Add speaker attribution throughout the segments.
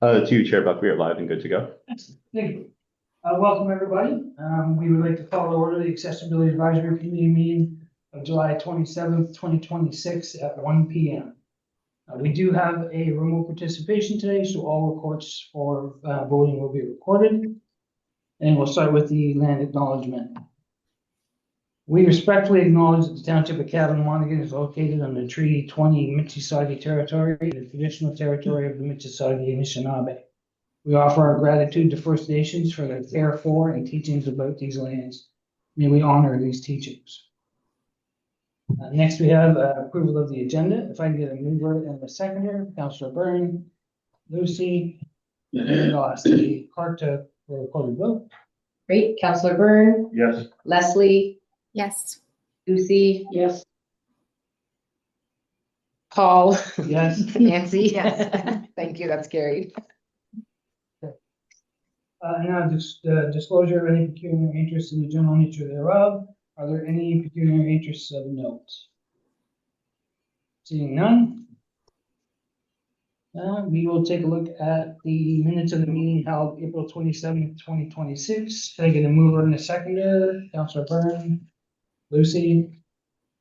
Speaker 1: To you, Chair Buck, we are live and good to go.
Speaker 2: Excellent. Thank you. Welcome, everybody. We would like to call to order the Accessibility Advisory Committee meeting of July 27th, 2026 at 1 p.m. We do have a remote participation today, so all reports for voting will be recorded. And we'll start with the land acknowledgement. We respectfully acknowledge that the Township of Cabin-Monaghan is located on the Treaty 20 Mississauga territory, the traditional territory of the Mississauga Anishinaabe. We offer our gratitude to First Nations for their care for and teachings about these lands. May we honor these teachings. Next, we have approval of the agenda. If I can get a mover and a seconder, Councillor Byrne, Lucy, and I'll ask the clerk to record the vote.
Speaker 3: Great. Councillor Byrne?
Speaker 1: Yes.
Speaker 3: Leslie?
Speaker 4: Yes.
Speaker 3: Lucy?
Speaker 2: Yes.
Speaker 3: Paul?
Speaker 2: Yes.
Speaker 3: Nancy?
Speaker 4: Yes.
Speaker 3: Thank you, that's carried.
Speaker 2: Now, disclosure of any pecuniary interest in the general nature thereof. Are there any pecuniary interests of note? Seeing none. We will take a look at the minutes of the meeting held April 27th, 2026. Can I get a mover and a seconder? Councillor Byrne, Lucy,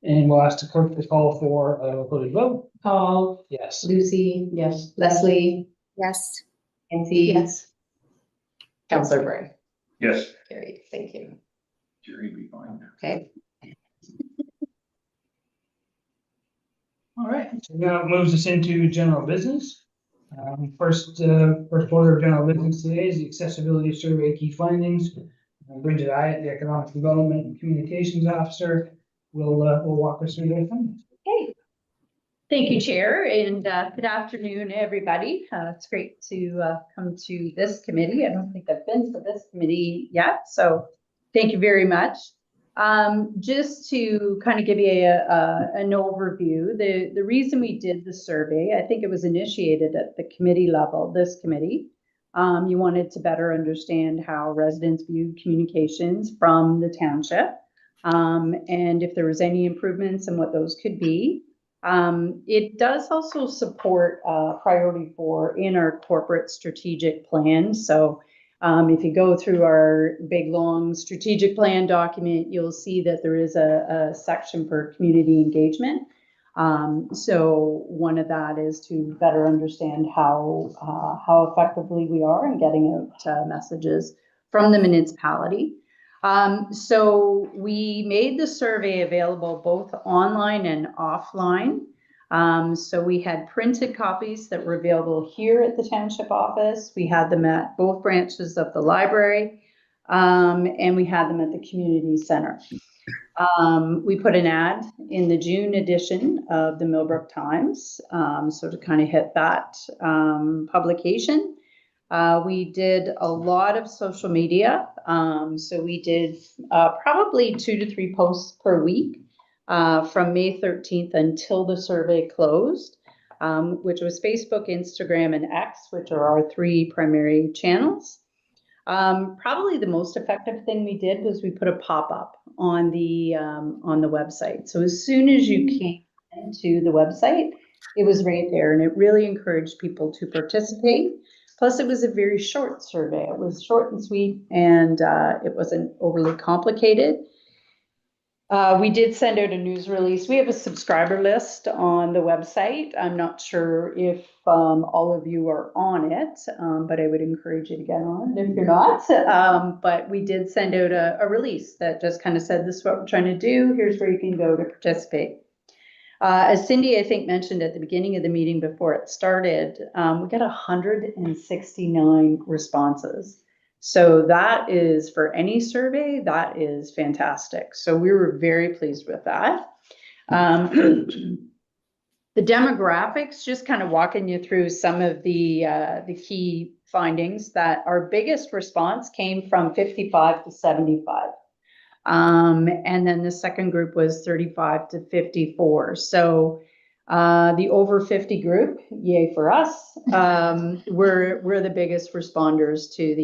Speaker 2: and we'll ask the clerk to call for a recorded vote.
Speaker 3: Paul?
Speaker 2: Yes.
Speaker 3: Lucy? Yes. Leslie?
Speaker 4: Yes.
Speaker 3: Nancy?
Speaker 4: Yes.
Speaker 3: Councillor Byrne?
Speaker 1: Yes.
Speaker 3: Carried, thank you.
Speaker 1: Jury be fine.
Speaker 3: Okay.
Speaker 2: All right, so now it moves us into general business. First order of general business today is the accessibility survey key findings. Bridget Ayotte, the Economic Development and Communications Officer, will walk us through their findings.
Speaker 5: Okay. Thank you, Chair, and good afternoon, everybody. It's great to come to this committee. I don't think I've been to this committee yet, so thank you very much. Just to kind of give you an overview, the reason we did the survey, I think it was initiated at the committee level, this committee. You wanted to better understand how residents viewed communications from the township, and if there was any improvements and what those could be. It does also support priority 4 in our corporate strategic plan. So if you go through our big long strategic plan document, you'll see that there is a section for community engagement. So one of that is to better understand how effectively we are in getting out messages from the municipality. So we made the survey available both online and offline. So we had printed copies that were available here at the township office. We had them at both branches of the library, and we had them at the community center. We put an ad in the June edition of the Millbrook Times, so to kind of hit that publication. We did a lot of social media. So we did probably 2 to 3 posts per week from May 13th until the survey closed, which was Facebook, Instagram, and X, which are our 3 primary channels. Probably the most effective thing we did was we put a pop-up on the website. So as soon as you came into the website, it was right there, and it really encouraged people to participate. Plus, it was a very short survey. It was short and sweet, and it wasn't overly complicated. We did send out a news release. We have a subscriber list on the website. I'm not sure if all of you are on it, but I would encourage you to get on it if you're not. But we did send out a release that just kind of said, this is what we're trying to do. Here's where you can go to participate. As Cindy, I think, mentioned at the beginning of the meeting before it started, we got 169 responses. So that is, for any survey, that is fantastic. So we were very pleased with that. The demographics, just kind of walking you through some of the key findings, that our biggest response came from 55 to 75. And then the second group was 35 to 54. So the over 50 group, yay for us, we're the biggest responders to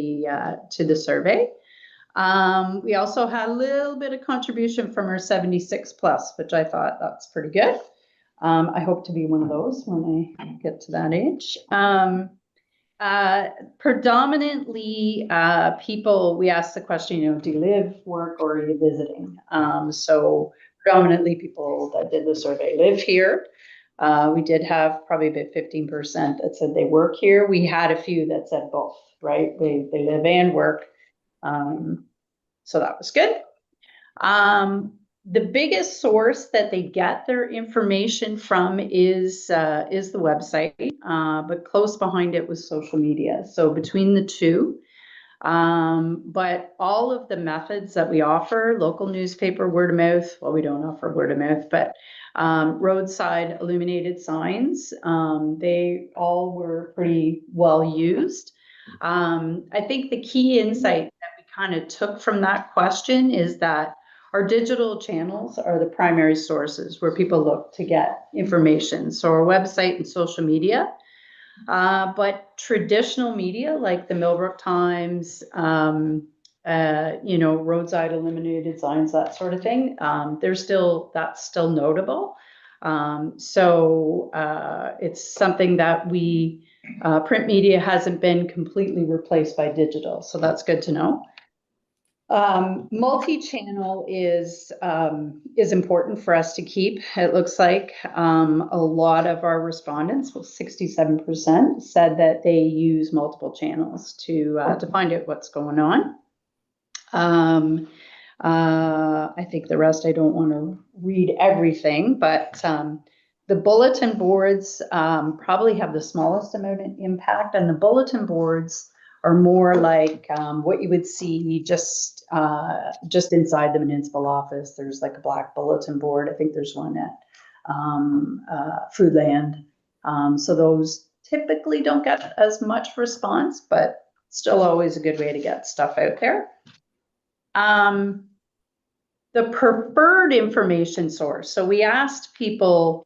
Speaker 5: the survey. We also had a little bit of contribution from our 76 plus, which I thought that's pretty good. I hope to be one of those when I get to that age. Predominantly, people, we asked the question, do you live, work, or are you visiting? So predominantly people that did the survey live here. We did have probably about 15% that said they work here. We had a few that said both, right? They live and work. So that was good. The biggest source that they get their information from is the website, but close behind it was social media. So between the two, but all of the methods that we offer, local newspaper, word of mouth, well, we don't offer word of mouth, but roadside illuminated signs, they all were pretty well used. I think the key insight that we kind of took from that question is that our digital channels are the primary sources where people look to get information. So our website and social media, but traditional media like the Millbrook Times, roadside illuminated signs, that sort of thing, that's still notable. So it's something that print media hasn't been completely replaced by digital. So that's good to know. Multi-channel is important for us to keep. It looks like a lot of our respondents, well, 67% said that they use multiple channels to find out what's going on. I think the rest, I don't want to read everything, but the bulletin boards probably have the smallest amount of impact, and the bulletin boards are more like what you would see just inside the municipal office. There's like a black bulletin board. I think there's one at Foodland. So those typically don't get as much response, but still always a good way to get stuff out there. The preferred information source. So we asked people,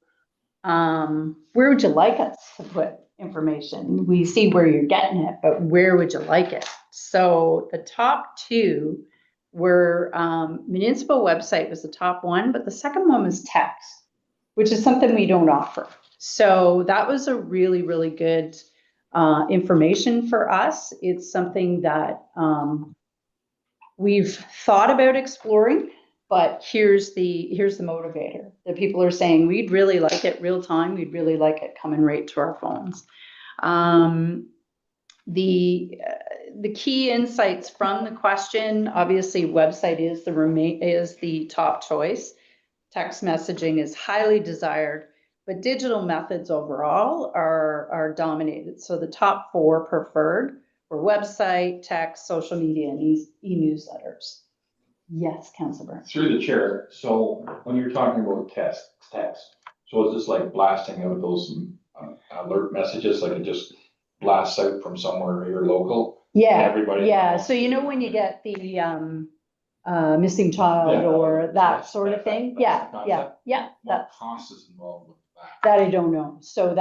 Speaker 5: where would you like us to put information? We see where you're getting it, but where would you like it? So the top two were municipal website was the top one, but the second one was text, which is something we don't offer. So that was a really, really good information for us. It's something that we've thought about exploring, but here's the motivator that people are saying, we'd really like it real time. We'd really like it coming right to our phones. The key insights from the question, obviously website is the top choice. Text messaging is highly desired, but digital methods overall are dominated. So the top four preferred were website, text, social media, and e-newsletters. Yes, Councillor Burns.
Speaker 4: Through the chair, so when you're talking about text, so is this like blasting out those alert messages, like it just blasts out from somewhere here local?
Speaker 5: Yeah,
Speaker 4: everybody.
Speaker 5: Yeah, so when you get the missing child or that sort of thing, yeah.
Speaker 4: What cost is involved with that?
Speaker 5: That I don't know. So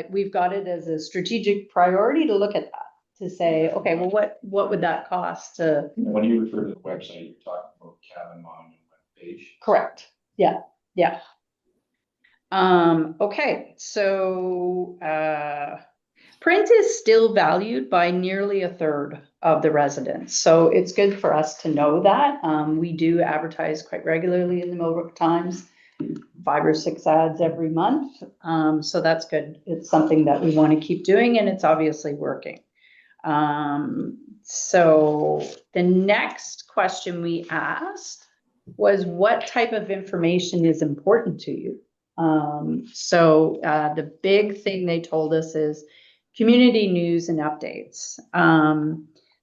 Speaker 5: we've got it as a strategic priority to look at that, to say, okay, well, what would that cost to?
Speaker 4: When you refer to the website, you're talking about Cabin Monument page.
Speaker 5: Correct. Yeah. Okay, so print is still valued by nearly a third of the residents. So it's good for us to know that. We do advertise quite regularly in the Millbrook Times, 5 or 6 ads every month. So that's good. It's something that we want to keep doing, and it's obviously working. So the next question we asked was, what type of information is important to you? So the big thing they told us is community news and updates.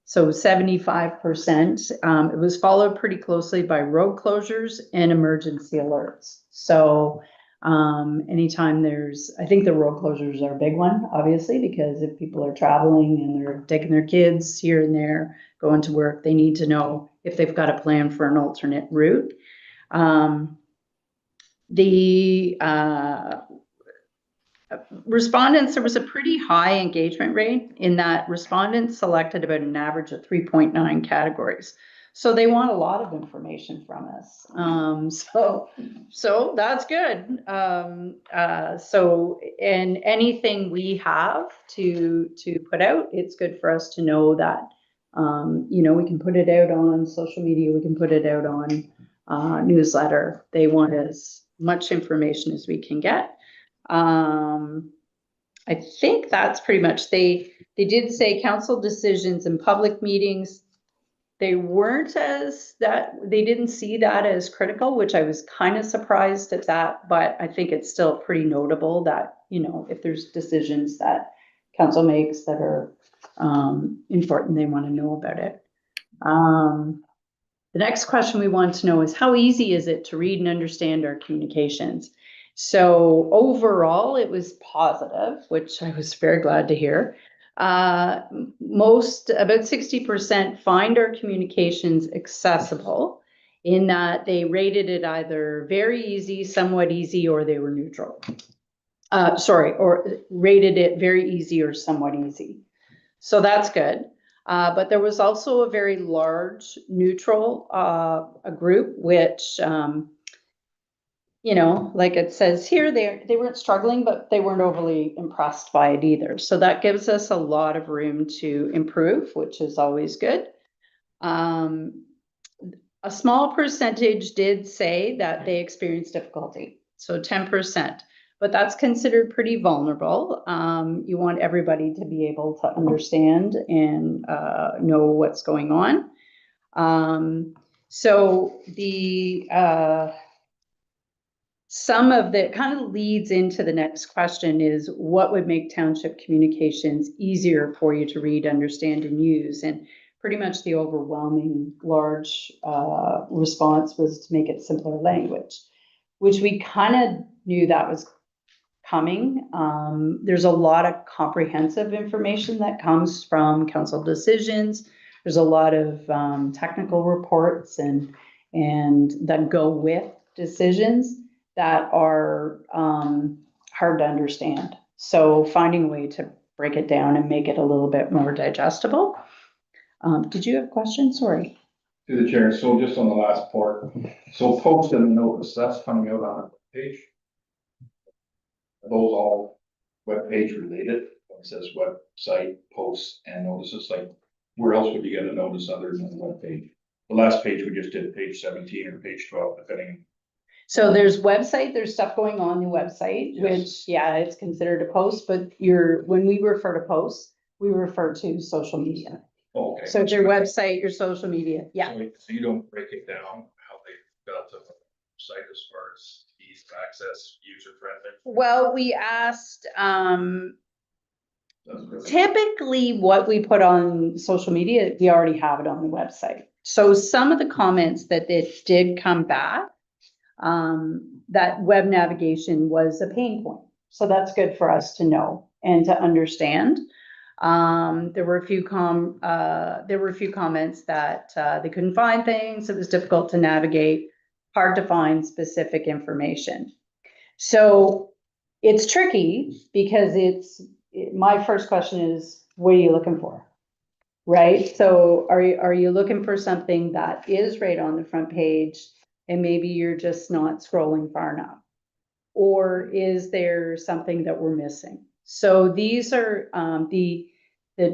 Speaker 5: So 75%, it was followed pretty closely by road closures and emergency alerts. So anytime I think the road closures are a big one, obviously, because if people are traveling and they're taking their kids here and there, going to work, they need to know if they've got a plan for an alternate route. The respondents, there was a pretty high engagement rate in that respondents selected about an average of 3.9 categories. So they want a lot of information from us. So that's good. So, and anything we have to put out, it's good for us to know that, you know, we can put it out on social media, we can put it out on newsletter. They want as much information as we can get. I think that's pretty much, they did say council decisions and public meetings. They weren't as that, they didn't see that as critical, which I was kind of surprised at that, but I think it's still pretty notable that, you know, if there's decisions that council makes that are important, they want to know about it. The next question we want to know is how easy is it to read and understand our communications? So overall, it was positive, which I was very glad to hear. About 60% find our communications accessible in that they rated it either very easy, somewhat easy, or they were neutral. Or rated it very easy or somewhat easy. So that's good. But there was also a very large neutral a group, which, you know, like it says here, they weren't struggling, but they weren't overly impressed by it either. So that gives us a lot of room to improve, which is always good. A small percentage did say that they experienced difficulty, so 10%, but that's considered pretty vulnerable. You want everybody to be able to understand and know what's going on. So the some of the kind of leads into the next question is what would make township communications easier for you to read, understand, and use? And pretty much the overwhelming large response was to make it simpler language, which we kind of knew that was coming. There's a lot of comprehensive information that comes from council decisions. There's a lot of technical reports and that go with decisions that are hard to understand. So finding a way to break it down and make it a little bit more digestible. Did you have a question? Sorry.
Speaker 4: To the chair, so just on the last part, so post and notice, that's coming out on a page. Are those all web page related? It says website, posts and notices, like where else would you get a notice other than the web page? The last page we just did, page 17 or page 12, depending.
Speaker 5: So there's website, there's stuff going on the website,
Speaker 4: Yes.
Speaker 5: which, yeah, it's considered a post, but when we refer to posts, we refer to social media.
Speaker 4: Oh, okay.
Speaker 5: So it's your website, your social media, yeah.
Speaker 6: So you don't break it down how they got to the site as far as ease of access, user friendly?
Speaker 5: Well, we asked,
Speaker 4: That's good.
Speaker 5: typically what we put on social media, we already have it on the website. So some of the comments that it did come back, that web navigation was a pain point. So that's good for us to know and to understand. There were a few comments that they couldn't find things. It was difficult to navigate, hard to find specific information. So it's tricky because my first question is, what are you looking for? Right? So are you looking for something that is right on the front page and maybe you're just not scrolling far enough? Or is there something that we're missing? So these are the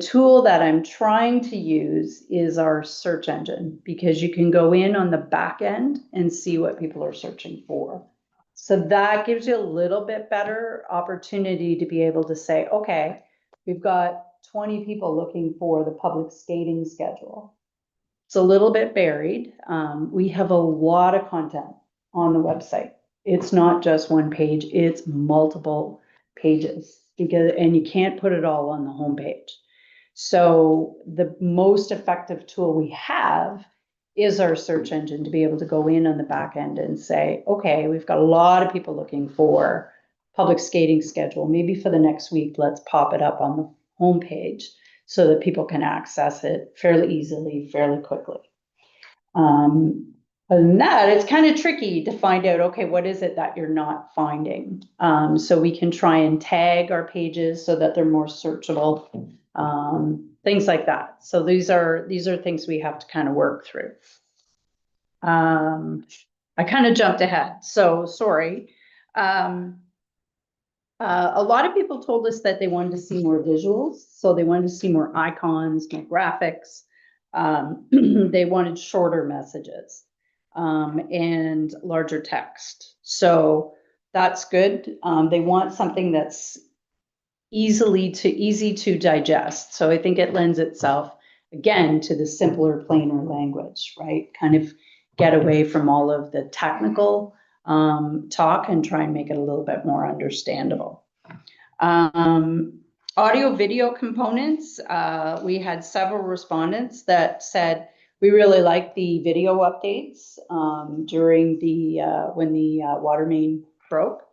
Speaker 5: tool that I'm trying to use is our search engine, because you can go in on the back end and see what people are searching for. So that gives you a little bit better opportunity to be able to say, okay, we've got 20 people looking for the public skating schedule. It's a little bit buried. We have a lot of content on the website. It's not just one page, it's multiple pages, and you can't put it all on the homepage. So the most effective tool we have is our search engine to be able to go in on the back end and say, okay, we've got a lot of people looking for public skating schedule. Maybe for the next week, let's pop it up on the homepage so that people can access it fairly easily, fairly quickly. Other than that, it's kind of tricky to find out, okay, what is it that you're not finding? So we can try and tag our pages so that they're more searchable. things like that. So these are things we have to kind of work through. I kind of jumped ahead, so sorry. A lot of people told us that they wanted to see more visuals, so they wanted to see more icons, more graphics. They wanted shorter messages, and larger text. So that's good. They want something that's easy to digest. So I think it lends itself again to the simpler, plainer language, right? Kind of get away from all of the technical talk and try and make it a little bit more understandable. Audio video components, we had several respondents that said we really like the video updates during the when the water main broke.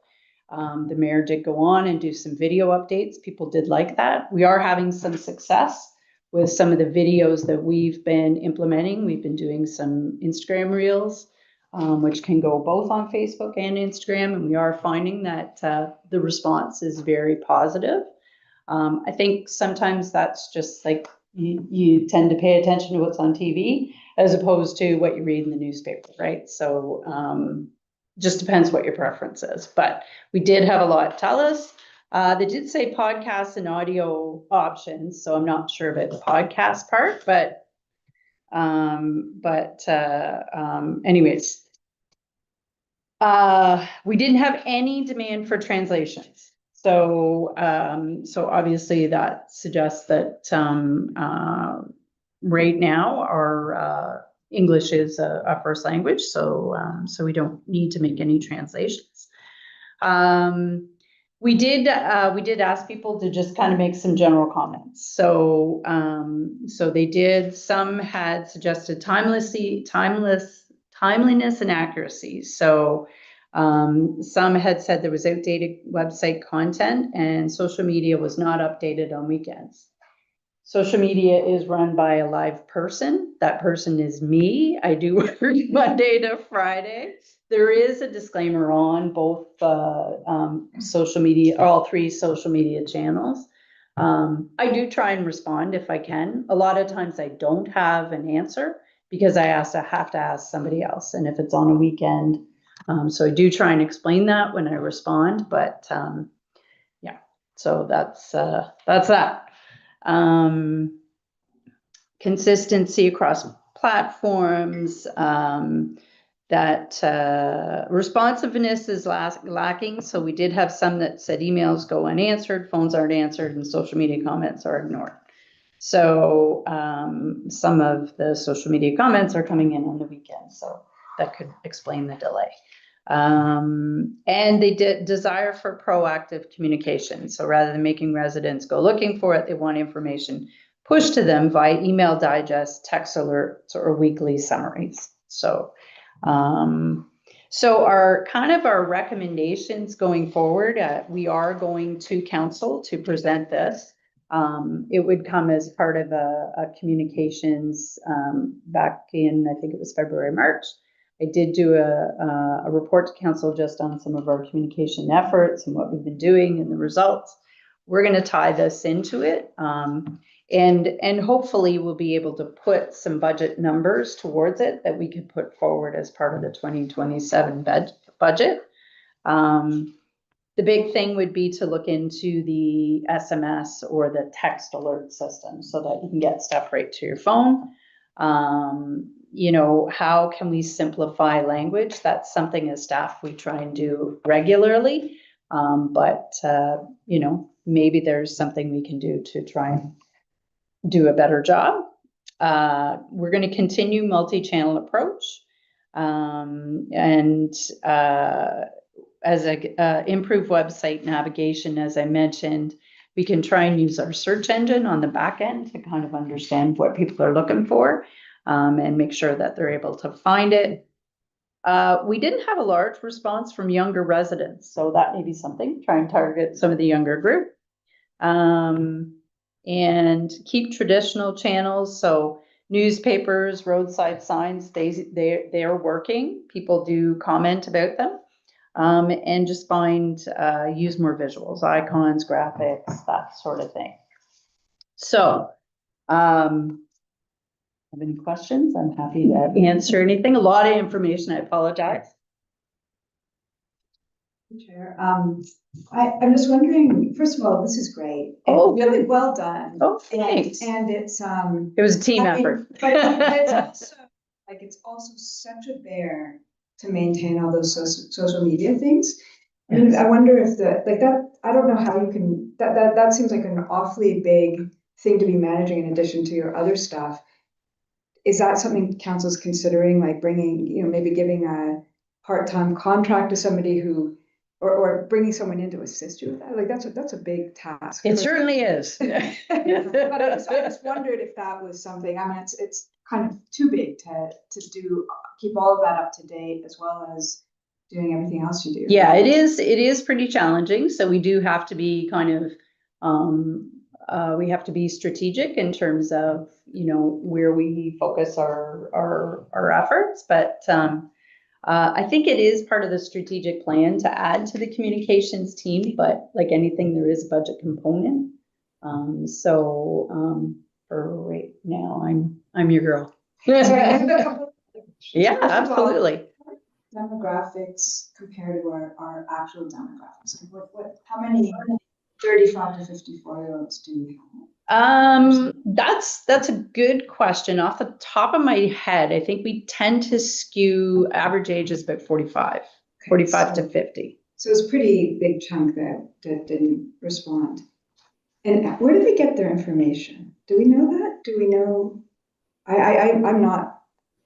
Speaker 5: The mayor did go on and do some video updates. People did like that. We are having some success with some of the videos that we've been implementing. We've been doing some Instagram reels, which can go both on Facebook and Instagram. And we are finding that the response is very positive. I think sometimes that's just like you tend to pay attention to what's on TV as opposed to what you read in the newspaper, right? So just depends what your preference is. But we did have a lot tell us. They did say podcasts and audio options, so I'm not sure about the podcast part, but anyways, we didn't have any demand for translations. So obviously that suggests that right now our English is a first language, so we don't need to make any translations. We did ask people to just kind of make some general comments. So they did. Some had suggested timeliness and accuracy. So some had said there was outdated website content and social media was not updated on weekends. Social media is run by a live person. That person is me. I do work Monday to Friday. There is a disclaimer on both social media, all three social media channels. I do try and respond if I can. A lot of times I don't have an answer because I have to ask somebody else. And if it's on a weekend, so I do try and explain that when I respond, but yeah, so that's that. Consistency across platforms, that responsiveness is lacking. So we did have some that said emails go unanswered, phones aren't answered, and social media comments are ignored. So some of the social media comments are coming in on the weekend, so that could explain the delay. And they did desire for proactive communication. So rather than making residents go looking for it, they want information pushed to them via email digest, text alerts, or weekly summaries. So our recommendations going forward, we are going to council to present this. It would come as part of a communications back in, I think it was February, March. I did do a report to council just on some of our communication efforts and what we've been doing and the results. We're going to tie this into it. And hopefully we'll be able to put some budget numbers towards it that we could put forward as part of the 2027 budget. The big thing would be to look into the SMS or the text alert system so that you can get stuff right to your phone. You know, how can we simplify language? That's something as staff we try and do regularly. But you know, maybe there's something we can do to try and do a better job. We're going to continue multi-channel approach. As a improved website navigation, as I mentioned, we can try and use our search engine on the back end to kind of understand what people are looking for, and make sure that they're able to find it. We didn't have a large response from younger residents, so that may be something. Try and target some of the younger group. And keep traditional channels, so newspapers, roadside signs, they are working. People do comment about them. And just use more visuals, icons, graphics, that sort of thing. So, have any questions? I'm happy to answer anything. A lot of information. I apologize.
Speaker 7: Chair, I'm just wondering, first of all, this is great.
Speaker 5: Oh.
Speaker 7: Really well done.
Speaker 5: Oh,
Speaker 7: And,
Speaker 5: thanks.
Speaker 7: and it's,
Speaker 5: It was a team
Speaker 7: I mean,
Speaker 5: effort.
Speaker 7: but it's also, like, it's also such a bear to maintain all those social media things. I mean, I wonder if I don't know how you can, that seems like an awfully big thing to be managing in addition to your other stuff. Is that something council's considering, like bringing, maybe giving a part-time contract to somebody who, or bringing someone in to assist you with that? Like, that's a big task.
Speaker 5: It certainly is.
Speaker 7: But I just wondered if that was something, I mean, it's kind of too big to keep all of that up to date as well as doing everything else you do.
Speaker 5: Yeah, it is pretty challenging. So we do have to be kind of, we have to be strategic in terms of, where we focus our efforts. But I think it is part of the strategic plan to add to the communications team, but like anything, there is a budget component. For right now, I'm your girl.
Speaker 7: So I have a couple of questions.
Speaker 5: Yeah,
Speaker 7: First of all,
Speaker 5: absolutely.
Speaker 7: demographics compared to our actual demographics? Like how many 35 to 54-year-olds do we have?
Speaker 5: That's a good question. Off the top of my head, I think we tend to skew average age is about 45 to 50.
Speaker 7: So it's a pretty big chunk that didn't respond. And where do they get their information? Do we know that? Do we know? I'm not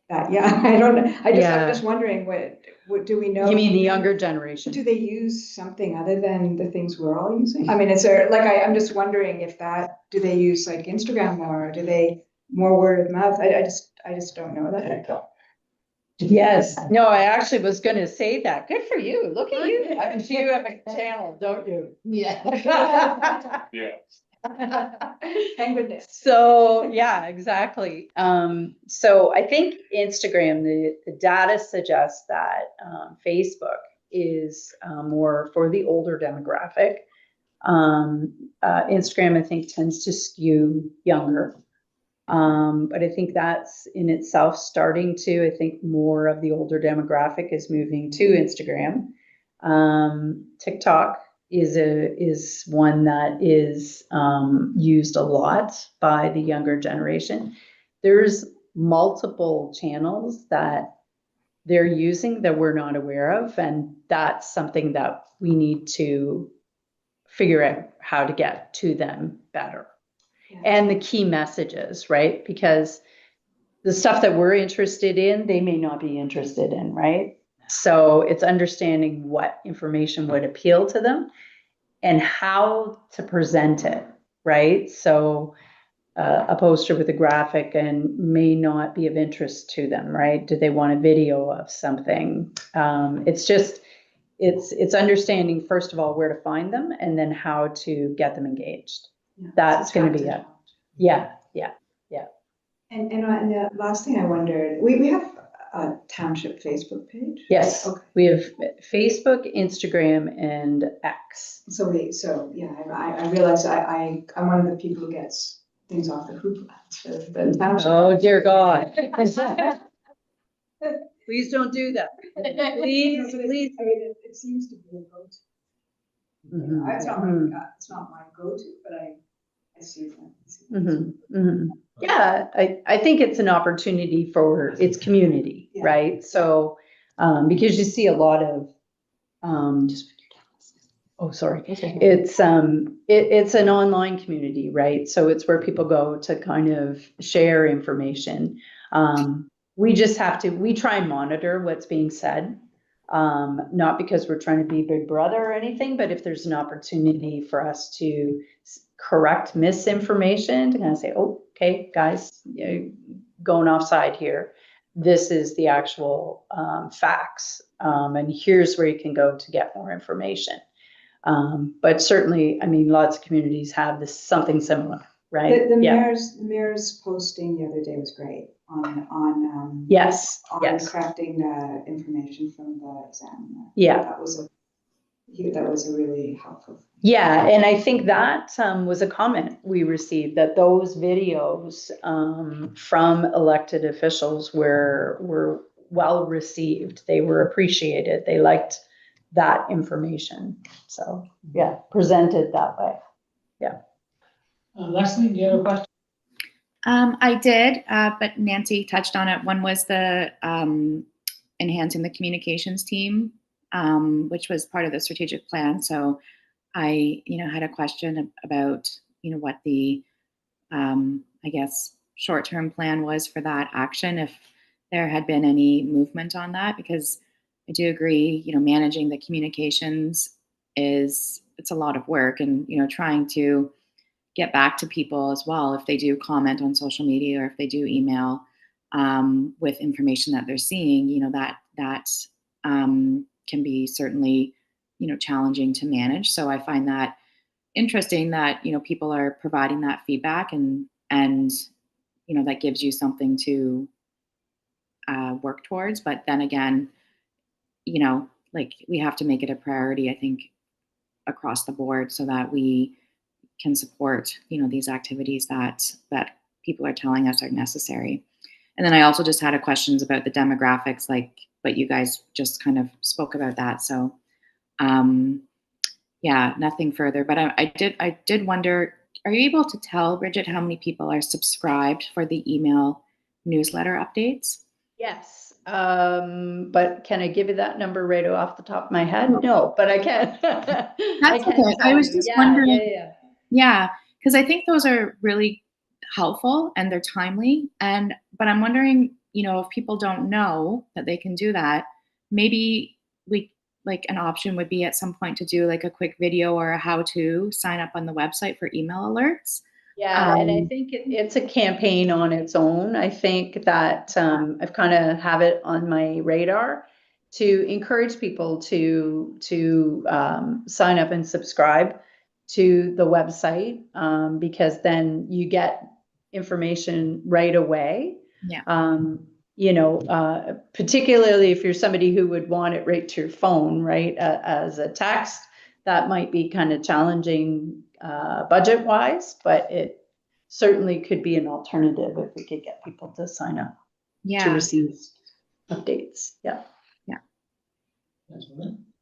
Speaker 7: that young. I don't know. I'm just wondering what do we know?
Speaker 5: You mean the younger generation?
Speaker 7: Do they use something other than the things we're all using? I mean, is there I'm just wondering if do they use like Instagram more? Or do they more word of mouth? I just don't know that.
Speaker 5: Yes. No, I actually was going to say that. Good for you. Look at you. You have a channel, don't you?
Speaker 3: Yeah.
Speaker 7: Thank goodness.
Speaker 5: So yeah, exactly. So I think Instagram, the data suggests that Facebook is more for the older demographic. Instagram, I think, tends to skew younger. But I think that's in itself starting to, I think more of the older demographic is moving to Instagram. TikTok is one that is used a lot by the younger generation. There's multiple channels that they're using that we're not aware of, and that's something that we need to figure out how to get to them better. And the key messages, right? Because the stuff that we're interested in, they may not be interested in, right? So it's understanding what information would appeal to them and how to present it, right? So a poster with a graphic and may not be of interest to them, right? Do they want a video of something? It's understanding, first of all, where to find them and then how to get them engaged.
Speaker 7: Yeah,
Speaker 5: That's going to be it. Yeah.
Speaker 7: And the last thing I wondered, we have a township Facebook page?
Speaker 5: Yes,
Speaker 7: Okay.
Speaker 5: we have Facebook, Instagram, and X.
Speaker 7: So yeah, I realize I'm one of the people who gets things off the hoop. The township.
Speaker 5: Oh, dear God. Please don't do that. Please.
Speaker 7: I mean, it seems to be a go-to.
Speaker 5: Mhm,
Speaker 7: It's not
Speaker 5: mhm.
Speaker 7: it's not my go-to, but I see that.
Speaker 5: Mhm, mhm. Yeah, I think it's an opportunity for its community,
Speaker 7: Yeah.
Speaker 5: right? So, because you see a lot of, oh, sorry. It's an online community, right? So it's where people go to kind of share information. We try and monitor what's being said. Not because we're trying to be Big Brother or anything, but if there's an opportunity for us to correct misinformation, to kind of say, oh, okay, guys, you're going offside here. This is the actual facts, and here's where you can go to get more information. But certainly, I mean, lots of communities have something similar, right?
Speaker 7: The mayor's posting the other day was great on
Speaker 5: Yes.
Speaker 7: correcting the information from the exam.
Speaker 5: Yeah.
Speaker 7: That was that was really helpful.
Speaker 5: Yeah, and I think that was a comment we received, that those videos from elected officials were well received. They were appreciated. They liked that information. So, yeah, presented that way.
Speaker 2: Leslie, do you have a question?
Speaker 3: I did, but Nancy touched on it. One was the enhancing the communications team, which was part of the strategic plan. So I, had a question about, what the, I guess, short-term plan was for that action, if there had been any movement on that, because I do agree, managing the communications it's a lot of work, and, trying to get back to people as well if they do comment on social media or if they do email with information that they're seeing, that can be certainly, challenging to manage. So I find that interesting that, people are providing that feedback, and that gives you something to work towards. But then again, like, we have to make it a priority, I think, across the board, so that we can support, these activities that people are telling us are necessary. And then I also just had questions about the demographics, but you guys just kind of spoke about that. So, yeah, nothing further. But I did wonder, are you able to tell, Bridget, how many people are subscribed for the email newsletter updates?
Speaker 5: Yes, but can I give you that number right off the top of my head? No, but I can.
Speaker 3: That's okay. I was just wondering. Yeah, because I think those are really helpful and they're timely. But I'm wondering, if people don't know that they can do that, maybe an option would be at some point to do like a quick video or a how-to sign up on the website for email alerts.
Speaker 5: Yeah, and I think it's a campaign on its own. I think that I've kind of have it on my radar to encourage people to sign up and subscribe to the website, because then you get information right away.
Speaker 3: Yeah.
Speaker 5: Particularly if you're somebody who would want it right to your phone, right, as a text, that might be kind of challenging budget wise, but it certainly could be an alternative if we could get people to sign up to receive updates. Yeah.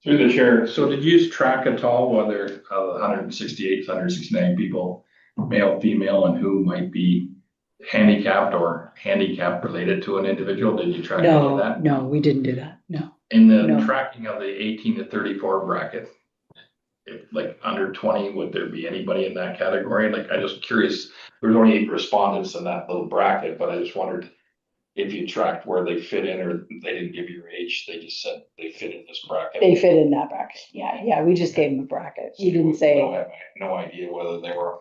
Speaker 4: Through the chair, so did you track at all whether 168, 169 people, male, female, and who might be handicapped or handicap related to an individual? Did you track any of that?
Speaker 5: No, we didn't do that. No.
Speaker 4: In the
Speaker 5: No.
Speaker 4: tracking of the 18 to 34 bracket, if like under 20, would there be anybody in that category? Like, I just curious, there's only 8 respondents in that little bracket, but I just wondered if you tracked where they fit in, or they didn't give your age, they just said they fit in this bracket.
Speaker 5: They fit in that bracket. Yeah, we just gave them a bracket. We didn't say.
Speaker 4: I have no idea whether they were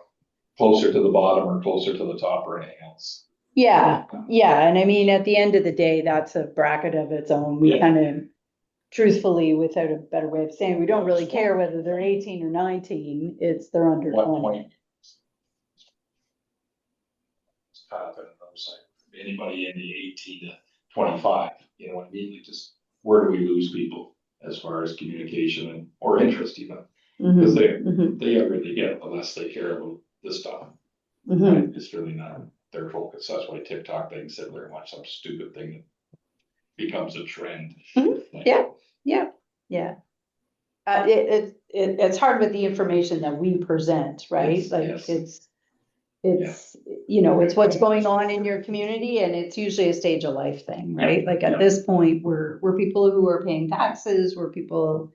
Speaker 4: closer to the bottom or closer to the top or anything else.
Speaker 5: Yeah, and I mean, at the end of the day, that's a bracket of its own. We
Speaker 4: Yeah.
Speaker 5: kind of, truthfully, without a better way of saying, we don't really care whether they're 18 or 19, they're under
Speaker 4: What
Speaker 5: 20.
Speaker 4: point? It's kind of another side. Anybody in the 18 to 25, you know what I mean? Like, just where do we lose people as far as communication or interest even? Because they really get the less they care about this stuff. Right? It's really not their focus. That's why TikTok thinks that very much some stupid thing that becomes a trend.
Speaker 5: Yeah. It's hard with the information that we present, right?
Speaker 4: Yes,
Speaker 5: Like
Speaker 4: yes.
Speaker 5: it's it's what's going on in your community, and it's usually a stage of life thing, right? Like at this point, we're people who are paying taxes, we're people,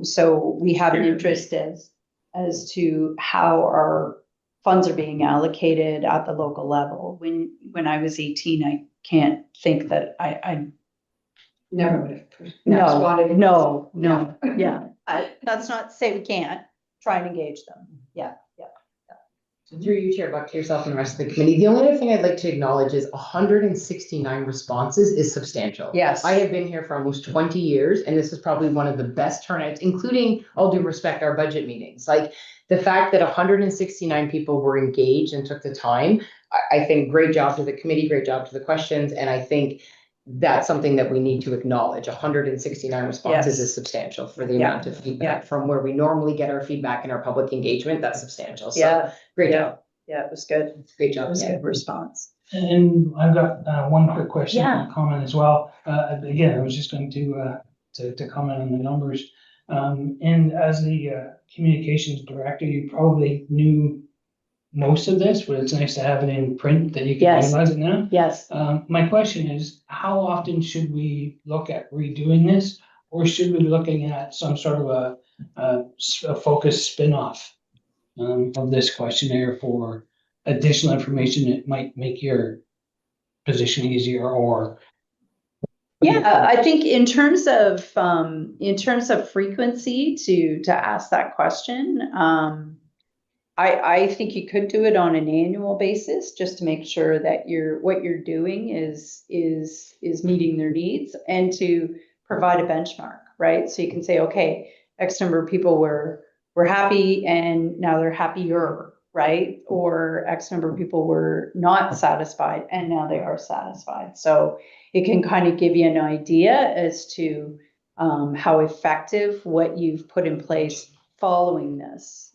Speaker 5: so we have an interest as to how our funds are being allocated at the local level. When I was 18, I can't think that I
Speaker 7: Never would have.
Speaker 5: No, yeah. That's not to say we can't try and engage them. Yeah.
Speaker 8: Through you, Chair, back to yourself and the rest of the committee. The only other thing I'd like to acknowledge is 169 responses is substantial.
Speaker 5: Yes.
Speaker 8: I have been here for almost 20 years, and this is probably one of the best turnouts, including, all due respect, our budget meetings. Like, the fact that 169 people were engaged and took the time, I think great job to the committee, great job to the questions, and I think that's something that we need to acknowledge. 169 responses
Speaker 5: Yes.
Speaker 8: is substantial for the
Speaker 5: Yeah.
Speaker 8: amount of feedback from where we normally get our feedback in our public engagement. That's substantial. So
Speaker 5: Yeah,
Speaker 8: great
Speaker 5: yeah.
Speaker 8: job.
Speaker 5: Yeah, it was good.
Speaker 8: Great
Speaker 5: It
Speaker 8: job.
Speaker 5: was a
Speaker 8: Yeah.
Speaker 5: good response.
Speaker 2: And I've got one quick question
Speaker 5: Yeah.
Speaker 2: and comment as well. Again, I was just going to comment on the numbers. And as the communications director, you probably knew most of this, but it's nice to have it in print that you can
Speaker 5: Yes.
Speaker 2: utilize it now.
Speaker 5: Yes.
Speaker 2: My question is, how often should we look at redoing this? Or should we be looking at some sort of a focused spin-off of this questionnaire for additional information that might make your position easier or?
Speaker 5: Yeah, I think in terms of frequency to ask that question, I think you could do it on an annual basis, just to make sure that what you're doing is meeting their needs, and to provide a benchmark, right? So you can say, okay, X number of people were happy and now they're happier, right? Or X number of people were not satisfied and now they are satisfied. So it can kind of give you an idea as to how effective what you've put in place following this.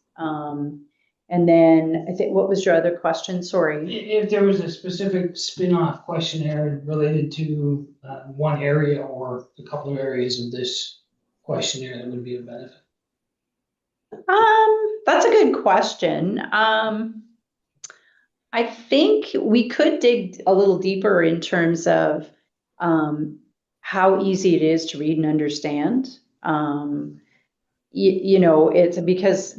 Speaker 5: And then I think, what was your other question? Sorry.
Speaker 2: If there was a specific spin-off questionnaire related to one area or a couple of areas of this questionnaire, that would be a benefit.
Speaker 5: That's a good question. I think we could dig a little deeper in terms of how easy it is to read and understand. You know, it's because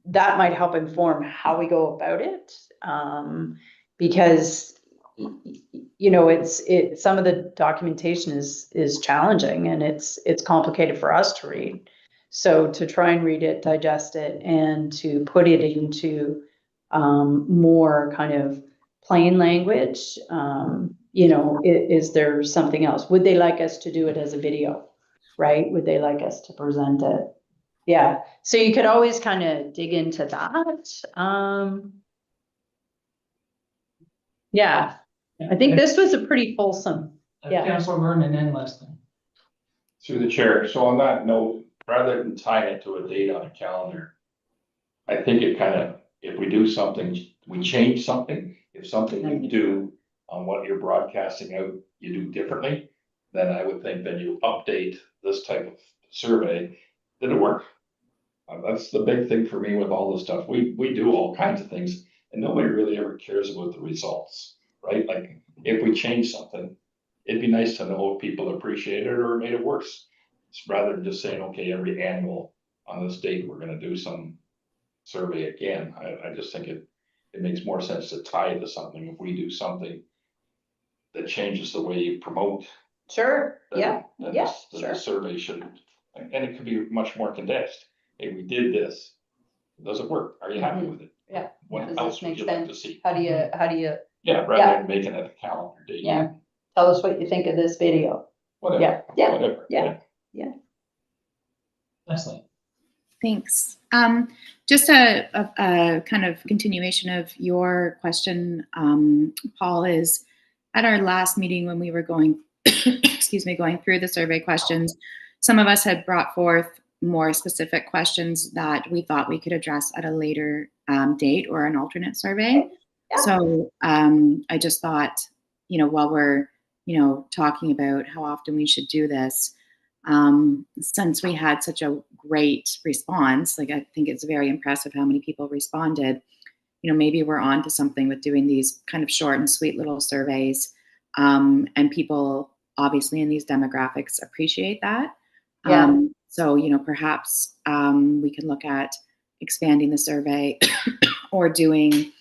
Speaker 5: that might help inform how we go about it. Because you know, it's some of the documentation is challenging, and it's complicated for us to read. So to try and read it, digest it, and to put it into more kind of plain language, you know, is there something else? Would they like us to do it as a video, right? Would they like us to present it? Yeah, so you could always kind of dig into that. Yeah, I think this was a pretty fulsome. Yeah.
Speaker 2: Councilor Vernon and then Leslie.
Speaker 4: Through the chair, so on that note, rather than tying it to a date on a calendar, I think it kind of, if we do something, we change something, if something you do on what you're broadcasting out, you do differently, then I would think that you update this type of survey. Did it work? That's the big thing for me with all this stuff. We do all kinds of things and nobody really ever cares about the results, right? Like if we change something, it'd be nice to know if people appreciate it or made it worse. It's rather than just saying, okay, every annual on this date, we're gonna do some survey again. I just think it makes more sense to tie it to something. If we do something that changes the way you promote.
Speaker 5: Sure,
Speaker 4: then-
Speaker 5: yeah,
Speaker 4: then
Speaker 5: yeah,
Speaker 4: the
Speaker 5: sure.
Speaker 4: survey should, and it could be much more condensed. Hey, we did this. Does it work? Are you happy with it?
Speaker 5: Yeah.
Speaker 4: What
Speaker 5: Does
Speaker 4: else
Speaker 5: this
Speaker 4: would
Speaker 5: make
Speaker 4: you like to
Speaker 5: sense?
Speaker 4: see?
Speaker 5: How do you
Speaker 4: Yeah, rather than making it a calendar date.
Speaker 5: Yeah. Tell us what you think of this video?
Speaker 4: Whatever.
Speaker 5: Yeah, yeah,
Speaker 4: Whatever.
Speaker 5: yeah.
Speaker 2: Leslie.
Speaker 3: Thanks. Just a kind of continuation of your question, Paul, is at our last meeting when we were going, excuse me, going through the survey questions, some of us had brought forth more specific questions that we thought we could address at a later date or an alternate survey.
Speaker 5: Yeah.
Speaker 3: So I just thought, while we're, talking about how often we should do this, since we had such a great response, like I think it's very impressive how many people responded, maybe we're on to something with doing these kind of short and sweet little surveys. And people obviously in these demographics appreciate that.
Speaker 5: Yeah.
Speaker 3: So, perhaps we can look at expanding the survey or doing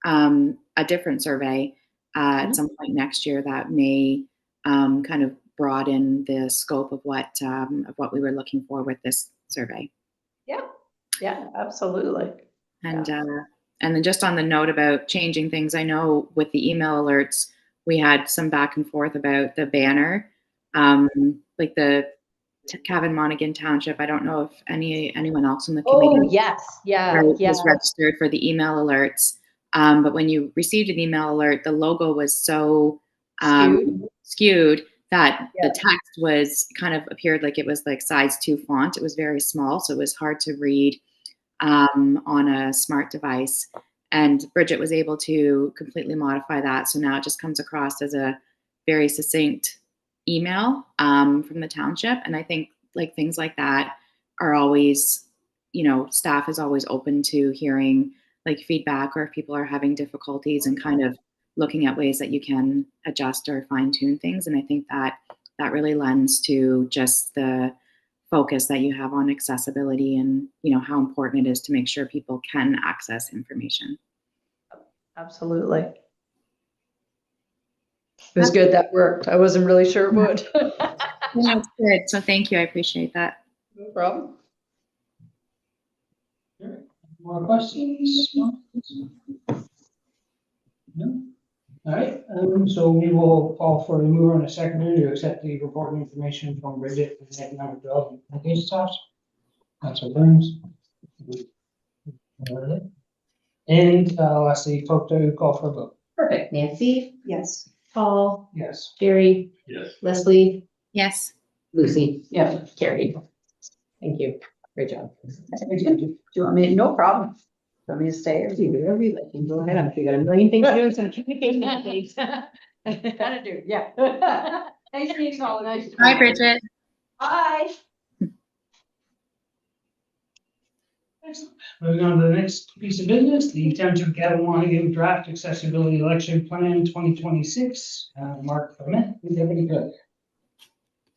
Speaker 3: a different survey at some point next year that may kind of broaden the scope of what we were looking for with this survey.
Speaker 5: Yeah, absolutely.
Speaker 3: And and then just on the note about changing things, I know with the email alerts, we had some back and forth about the banner, like the Cavan Monaghan Township. I don't know if anyone else in the committee was registered for the email alerts. But when you received an email alert, the logo was so skewed that the text was kind of appeared like it was like size 2 font. It was very small, so it was hard to read on a smart device. And Bridget was able to completely modify that. So now it just comes across as a very succinct email from the township. And I think like things like that are always, you know, staff is always open to hearing like feedback, or if people are having difficulties, and kind of looking at ways that you can adjust or fine tune things. And I think that that really lends to just the focus that you have on accessibility, and, you know, how important it is to make sure people can access information.
Speaker 5: Absolutely. It was good that worked. I wasn't really sure it would.
Speaker 3: Yeah, it's good. So thank you. I appreciate that.
Speaker 5: No problem.
Speaker 2: More questions? No? All right, so we will call for a mover and a seconder to accept the report information from Bridget and the economic development application staffs. Councilor Burns. And lastly, folk to call for a vote.
Speaker 8: Perfect. Nancy,
Speaker 7: Yes.
Speaker 8: Paul,
Speaker 2: Yes.
Speaker 8: Jerry,
Speaker 1: Yes.
Speaker 8: Leslie,
Speaker 3: Yes.
Speaker 8: Lucy.
Speaker 5: Yeah.
Speaker 8: Carried. Thank you. Great job.
Speaker 5: Do you want me, no problem. Do you want me to stay or?
Speaker 8: Whatever you like. You Go ahead. I'm sure you got a million things to do, some communication updates.
Speaker 5: Gotta do, yeah. Thanks for meeting all, nice.
Speaker 3: Bye, Bridget.
Speaker 5: Bye.
Speaker 2: Excellent. Moving on to the next piece of business, the Township of Catawanigan Draft Accessibility Election Plan 2026. Mark Clement, who's Deputy Clerk.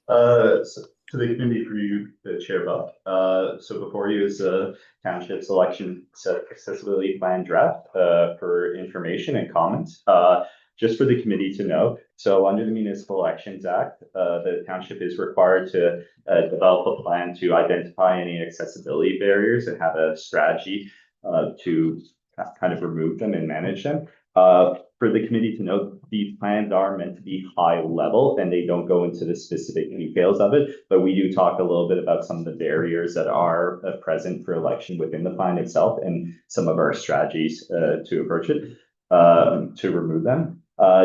Speaker 1: So to the committee for you, the Chair Buck. So before you is the Township's election accessibility plan draft for information and comments. Just for the committee to know, so under the Municipal Elections Act, the township is required to develop a plan to identify any accessibility barriers and have a strategy to kind of remove them and manage them. For the committee to know, these plans are meant to be high level and they don't go into the specific details of it, but we do talk a little bit about some of the barriers that are present for election within the plan itself and some of our strategies to approach it, to remove them.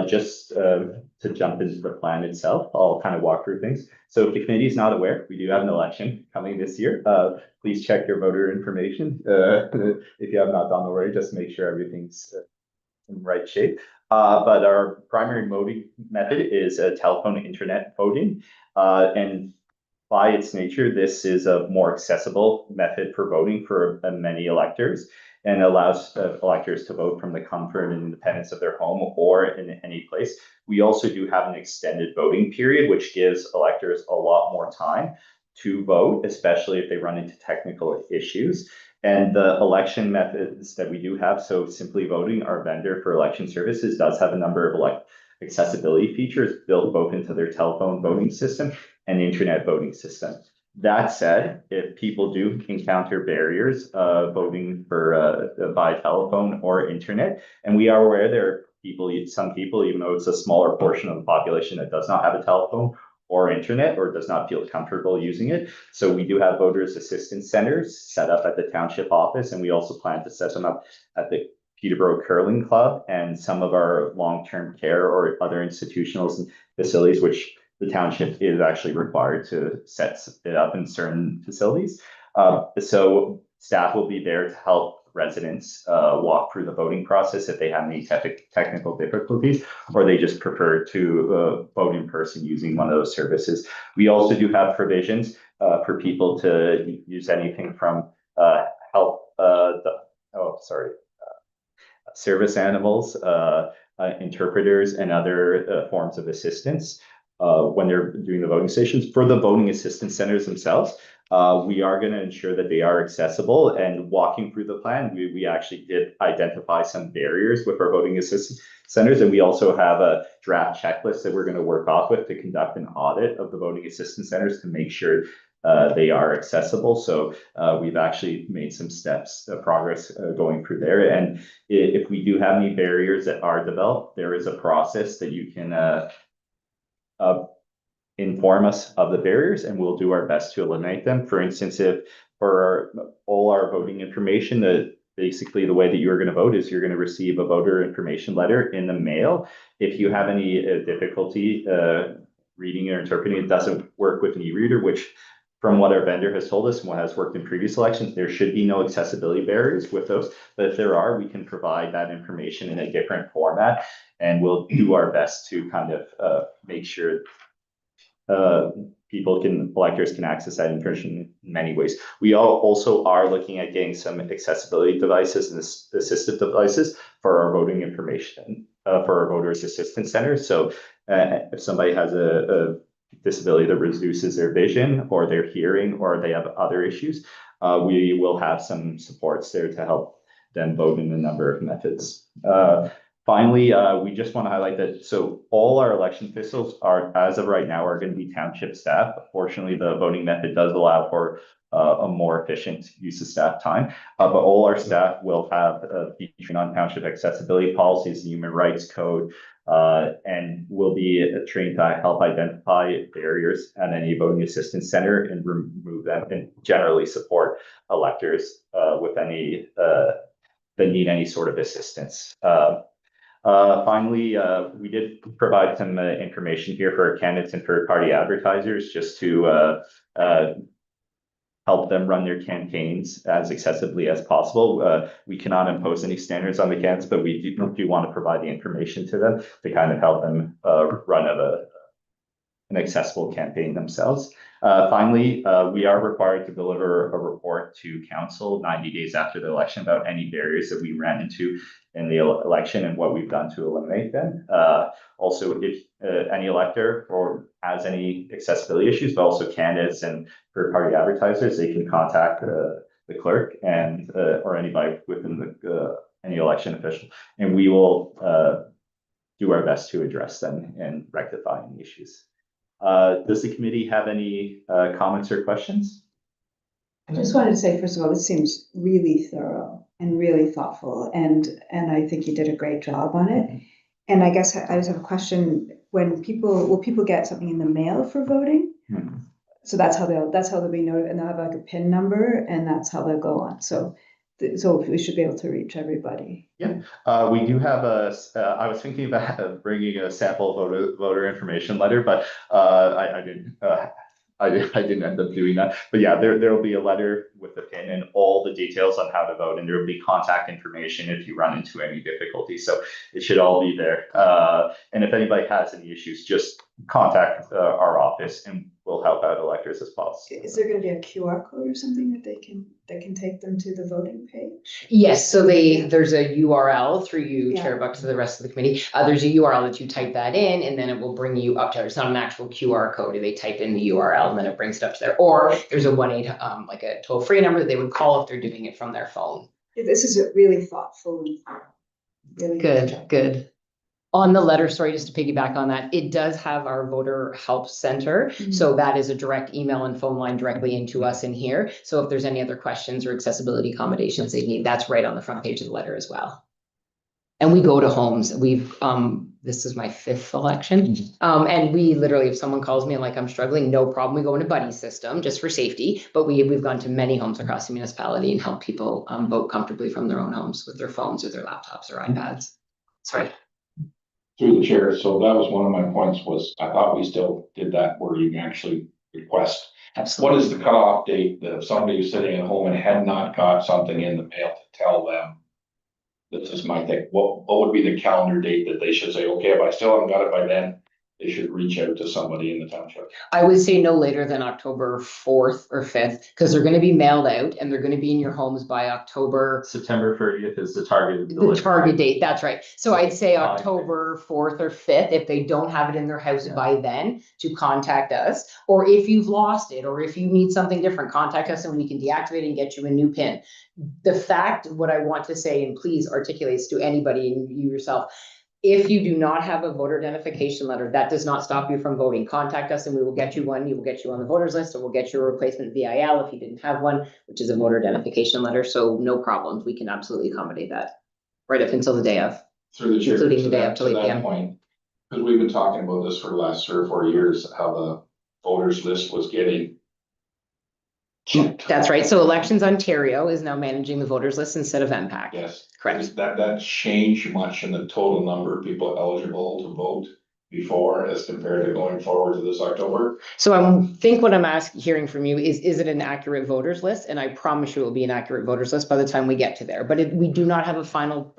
Speaker 1: Just to jump into the plan itself, I'll kind of walk through things. So if the committee is not aware, we do have an election coming this year. Please check your voter information. If you have not done already, just make sure everything's in the right shape. But our primary voting method is telephone internet voting. And by its nature, this is a more accessible method for voting for many electors, and allows electors to vote from the comfort and independence of their home or in any place. We also do have an extended voting period, which gives electors a lot more time to vote, especially if they run into technical issues. And the election methods that we do have, so Simply Voting, our vendor for election services, does have a number of accessibility features built both into their telephone voting system and internet voting system. That said, if people do encounter barriers voting for by telephone or internet, and we are aware there are people, some people, even though it's a smaller portion of the population that does not have a telephone or internet or does not feel comfortable using it. So we do have voters assistance centers set up at the township office, and we also plan to set them up at the Peterborough Curling Club and some of our long-term care or other institutional facilities, which the township is actually required to set it up in certain facilities. So staff will be there to help residents walk through the voting process if they have any technical difficulties, or they just prefer to vote in person using one of those services. We also do have provisions for people to use anything from service animals, interpreters, and other forms of assistance when they're doing the voting stations. For the voting assistance centers themselves, we are going to ensure that they are accessible, and walking through the plan, we actually did identify some barriers with our voting assistance centers, and we also have a draft checklist that we're going to work off with to conduct an audit of the voting assistance centers to make sure they are accessible. So we've actually made some steps, progress going through there. And if we do have any barriers that are developed, there is a process that you can inform us of the barriers, and we'll do our best to eliminate them. For instance, if for all our voting information, basically the way that you're going to vote is you're going to receive a voter information letter in the mail. If you have any difficulty reading or interpreting it doesn't work with an e-reader, which from what our vendor has told us and what has worked in previous elections, there should be no accessibility barriers with those. But if there are, we can provide that information in a different format, and we'll do our best to kind of make sure electors can access that information in many ways. We also are looking at getting some accessibility devices and assistive devices for our voting information, for our voters assistance center. So if somebody has a disability that reduces their vision or their hearing, or they have other issues, we will have some supports there to help them vote in a number of methods. Finally, we just want to highlight that, so all our election officials are, as of right now, are going to be township staff. Fortunately, the voting method does allow for a more efficient use of staff time, but all our staff will have featuring on township accessibility policies, human rights code, and will be trained to help identify barriers at any voting assistance center and remove them, and generally support electors with any that need any sort of assistance. Finally, we did provide some information here for our candidates and third-party advertisers, just to help them run their campaigns as accessibly as possible. We cannot impose any standards on the candidates, but we do want to provide the information to them to kind of help them run an accessible campaign themselves. Finally, we are required to deliver a report to council 90 days after the election about any barriers that we ran into in the election and what we've done to eliminate them. Also, if any elector or has any accessibility issues, but also candidates and third-party advertisers, they can contact the clerk and or anybody within any election official, and we will do our best to address them and rectify any issues. Does the committee have any comments or questions?
Speaker 7: I just wanted to say, first of all, this seems really thorough and really thoughtful, and I think you did a great job on it. And I guess I just have a question: will people get something in the mail for voting? So that's how they'll be notified, and they'll have like a PIN number, and that's how they'll go on. So we should be able to reach everybody.
Speaker 1: Yeah, we do have I was thinking about bringing a sample voter information letter, but I didn't. I didn't end up doing that. But yeah, there will be a letter with the PIN and all the details on how to vote, and there will be contact information if you run into any difficulty. So it should all be there. And if anybody has any issues, just contact our office, and we'll help out electors as possible.
Speaker 7: Is there going to be a QR code or something that can take them to the voting page?
Speaker 8: Yes, so there's a URL through you,
Speaker 7: Yeah.
Speaker 8: Chair Buck, to the rest of the committee. There's a URL that you type that in, and then it will bring you up to, it's not an actual QR code. They type in the URL and then it brings it up to there. Or there's a 1-800, like a toll-free number that they would call if they're doing it from their phone.
Speaker 7: This is a really thoughtful and really
Speaker 8: Good. On the letter, sorry, just to piggyback on that, it does have our voter help center.
Speaker 7: Mhm.
Speaker 8: So that is a direct email and phone line directly into us in here. So if there's any other questions or accessibility accommodations they need, that's right on the front page of the letter as well. And we go to homes. We've, this is my 5th election. And we literally, if someone calls me and like, I'm struggling, no problem. We go into buddy system just for safety, but we've gone to many homes across the municipality and helped people vote comfortably from their own homes with their phones or their laptops or iPads. Sorry.
Speaker 4: Through the chair, so that was one of my points, was I thought we still did that where you can actually request.
Speaker 8: Absolutely.
Speaker 4: What is the cutoff date that if somebody was sitting at home and had not got something in the mail to tell them? This is my thing, what would be the calendar date that they should say, okay, if I still haven't got it by then, they should reach out to somebody in the township?
Speaker 8: I would say no later than October 4th or 5th, because they're going to be mailed out and they're going to be in your homes by October.
Speaker 1: September 30th is the target.
Speaker 8: The target date, that's right. So I'd say
Speaker 1: Okay.
Speaker 8: October 4th or 5th, if they don't have it in their house by then, to contact us. Or if you've lost it, or if you need something different, contact us and we can deactivate and get you a new PIN. The fact, what I want to say, and please articulate this to anybody and you yourself, if you do not have a voter identification letter, that does not stop you from voting. Contact us and we will get you one. We will get you on the voters list, or we'll get you a replacement VIL if you didn't have one, which is a voter identification letter. So no problems. We can absolutely accommodate that right up until the day of.
Speaker 4: Through the chair,
Speaker 8: Including the day
Speaker 4: that-
Speaker 8: up till 8
Speaker 4: that
Speaker 8: p.m.
Speaker 4: point, because we've been talking about this for the last 3 or 4 years, how the voters list was getting checked.
Speaker 8: That's right. So Elections Ontario is now managing the voters list instead of MPAC.
Speaker 4: Yes.
Speaker 8: Correct.
Speaker 4: Does that change much in the total number of people eligible to vote before as compared to going forward to this October?
Speaker 8: So think what I'm hearing from you is it an accurate voters list? And I promise you it will be an accurate voters list by the time we get to there. But we do not have a final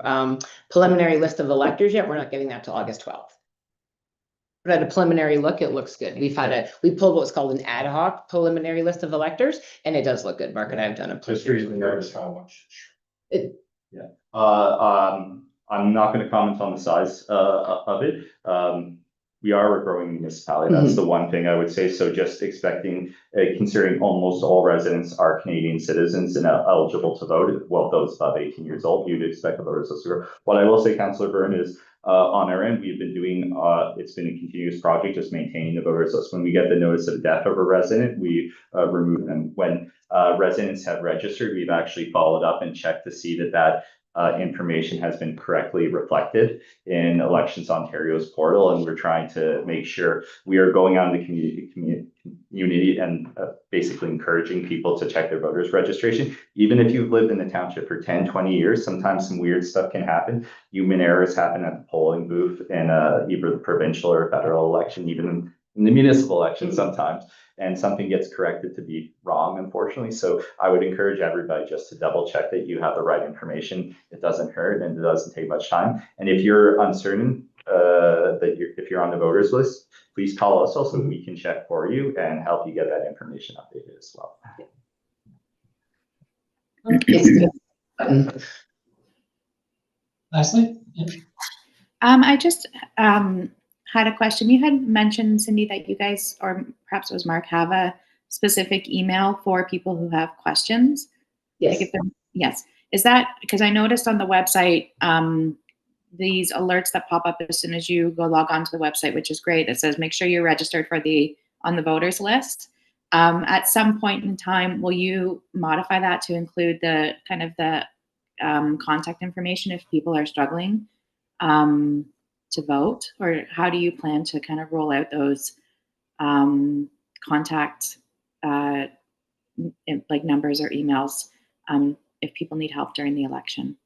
Speaker 8: preliminary list of electors yet. We're not getting that till August 12th. But at a preliminary look, it looks good. We pulled what's called an ad hoc preliminary list of electors, and it does look good. Mark and I have done it.
Speaker 1: Just recently,
Speaker 4: Notice how much.
Speaker 1: I'm not gonna comment on the size of it. We are a growing municipality. That's the one thing I would say. So just expecting, considering almost all residents are Canadian citizens and eligible to vote, well, those above 18 years old, you'd expect the voters list to grow. What I will say, Councillor Byrne, is on our end, we've been doing, it's been a continuous project, just maintaining the voters list. When we get the notice of death of a resident, we remove them. When residents have registered, we've actually followed up and checked to see that information has been correctly reflected in Elections Ontario's portal, and we're trying to make sure we are going on the community and basically encouraging people to check their voters registration. Even if you've lived in the township for 10, 20 years, sometimes some weird stuff can happen. Human errors happen at the polling booth in either the provincial or federal election, even in the municipal election sometimes. And something gets corrected to be wrong, unfortunately. So I would encourage everybody just to double check that you have the right information. It doesn't hurt and it doesn't take much time. And if you're uncertain if you're on the voters list, please call us also. We can check for you and help you get that information updated as well.
Speaker 2: Leslie?
Speaker 3: I just had a question. You had mentioned, Cindy, that you guys, or perhaps it was Mark, have a specific email for people who have questions.
Speaker 8: Yes.
Speaker 3: Yes. Is that, because I noticed on the website, these alerts that pop up as soon as you go log on to the website, which is great. It says, make sure you're registered on the voters list. At some point in time, will you modify that to include the kind of the contact information if people are struggling to vote? Or how do you plan to kind of roll out those contact like numbers or emails if people need help during the election?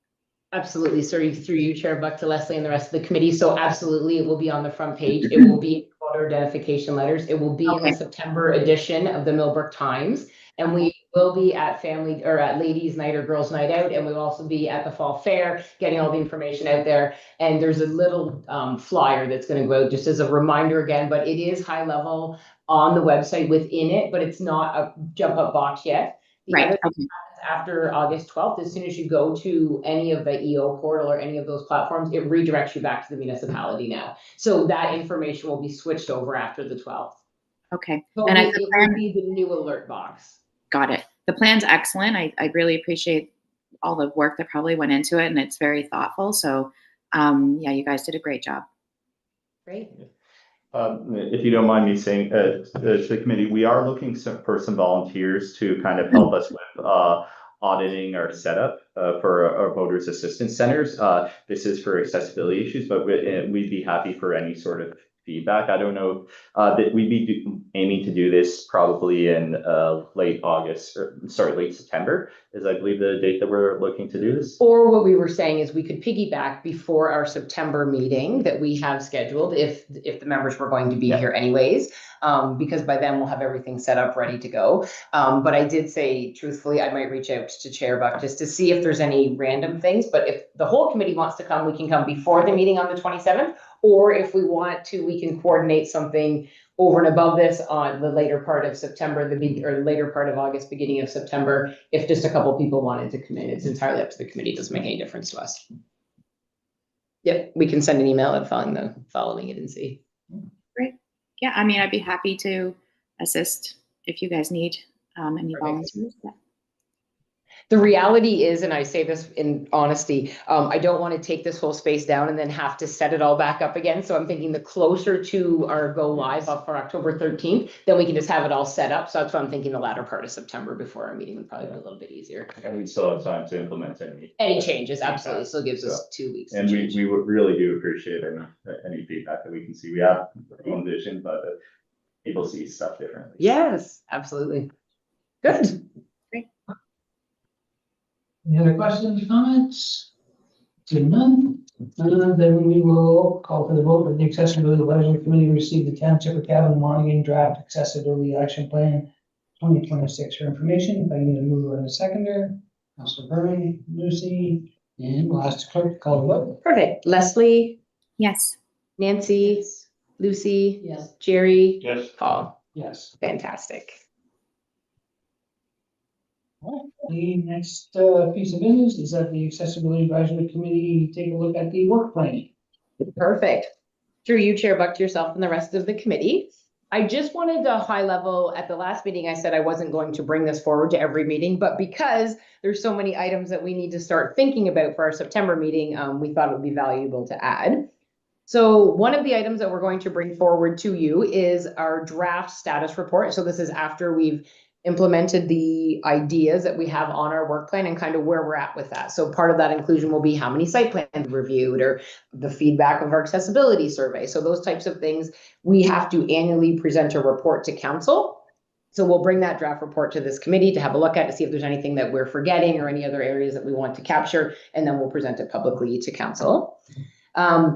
Speaker 8: Absolutely. Sorry, through you, Chair Buck, to Leslie and the rest of the committee. So absolutely, it will be on the front page. It will be voter identification letters. It will be in the September edition of the Millbrook Times. And we will be at family or at ladies' night or girls' night out. And we'll also be at the fall fair, getting all the information out there. And there's a little flyer that's going to go out just as a reminder again, but it is high level on the website within it, but it's not a jump up box yet.
Speaker 3: Right.
Speaker 8: After August 12th, as soon as you go to any of the EO portal or any of those platforms, it redirects you back to the municipality now. So that information will be switched over after the 12th.
Speaker 3: Okay.
Speaker 8: So
Speaker 3: And
Speaker 8: it will be the new alert box.
Speaker 3: Got it. The plan's excellent. I really appreciate all the work that probably went into it, and it's very thoughtful. So yeah, you guys did a great job.
Speaker 8: Great.
Speaker 1: If you don't mind me saying, to the committee, we are looking for some volunteers to kind of help us with auditing our setup for our voters assistance centers. This is for accessibility issues, but we'd be happy for any sort of feedback. I don't know that we'd be aiming to do this probably in late September is I believe the date that we're looking to do this.
Speaker 8: Or what we were saying is we could piggyback before our September meeting that we have scheduled if the members were going to be here anyways, because by then we'll have everything set up ready to go. But I did say truthfully, I might reach out to Chair Buck just to see if there's any random things. But if the whole committee wants to come, we can come before the meeting on the 27th. Or if we want to, we can coordinate something over and above this on the later part of September, or later part of August, beginning of September, if just a couple people wanted to come in. It's entirely up to the committee. It doesn't make any difference to us. Yep, we can send an email out following it and see.
Speaker 3: Great. Yeah, I mean, I'd be happy to assist if you guys need any volunteers. Yeah.
Speaker 8: The reality is, and I say this in honesty, I don't want to take this whole space down and then have to set it all back up again. So I'm thinking the closer to our go live up for October 13th, then we can just have it all set up. So that's why I'm thinking the latter part of September before our meeting would probably be a little bit easier.
Speaker 1: And we still have time to implement
Speaker 8: any changes. Absolutely. So it gives us 2 weeks.
Speaker 1: And we would really do appreciate any feedback that we can see. We have our own vision, but people see stuff differently.
Speaker 8: Yes, absolutely. Good.
Speaker 2: Any other questions, comments? Seeing none, Then we will call for the vote that the accessibility advisory committee received the township of Cavan Monaghan draft accessibility action plan 2026 for information. If I need a mover and a seconder, Councilor Bernie, Lucy, and we'll ask the clerk to call the vote.
Speaker 8: Perfect. Leslie,
Speaker 3: Yes.
Speaker 8: Nancy, Lucy,
Speaker 5: Yes.
Speaker 8: Jerry,
Speaker 4: Yes.
Speaker 8: Paul.
Speaker 2: Yes.
Speaker 8: Fantastic.
Speaker 2: The next piece of business is that the accessibility advisory committee take a look at the work plan.
Speaker 8: Perfect. Through you, Chair Buck, to yourself and the rest of the committee. I just wanted a high level, at the last meeting, I said I wasn't going to bring this forward to every meeting, but because there's so many items that we need to start thinking about for our September meeting, we thought it would be valuable to add. So one of the items that we're going to bring forward to you is our draft status report. So this is after we've implemented the ideas that we have on our work plan and kind of where we're at with that. So part of that inclusion will be how many site plans reviewed or the feedback of our accessibility survey. So those types of things, we have to annually present a report to council. So we'll bring that draft report to this committee to have a look at to see if there's anything that we're forgetting or any other areas that we want to capture, and then we'll present it publicly to council.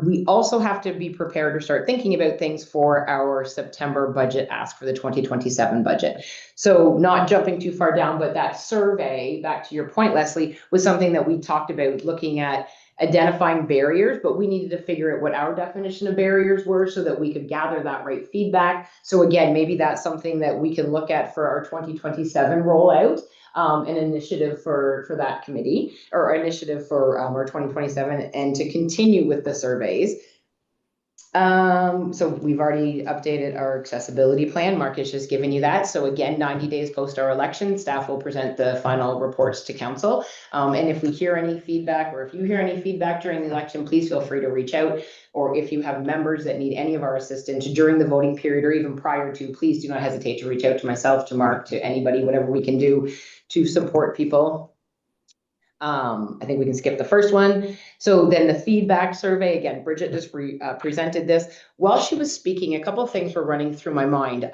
Speaker 8: We also have to be prepared to start thinking about things for our September budget ask for the 2027 budget. So not jumping too far down, but that survey, back to your point, Leslie, was something that we talked about looking at identifying barriers, but we needed to figure out what our definition of barriers were so that we could gather that right feedback. So again, maybe that's something that we can look at for our 2027 rollout. An initiative for that committee or initiative for our 2027 and to continue with the surveys. So we've already updated our accessibility plan. Mark has just given you that. So again, 90 days post our election, staff will present the final reports to council. And if we hear any feedback or if you hear any feedback during the election, please feel free to reach out. Or if you have members that need any of our assistance during the voting period or even prior to, please do not hesitate to reach out to myself, to Mark, to anybody, whatever we can do to support people. I think we can skip the first one. So then the feedback survey, again, Bridget just presented this. While she was speaking, a couple of things were running through my mind.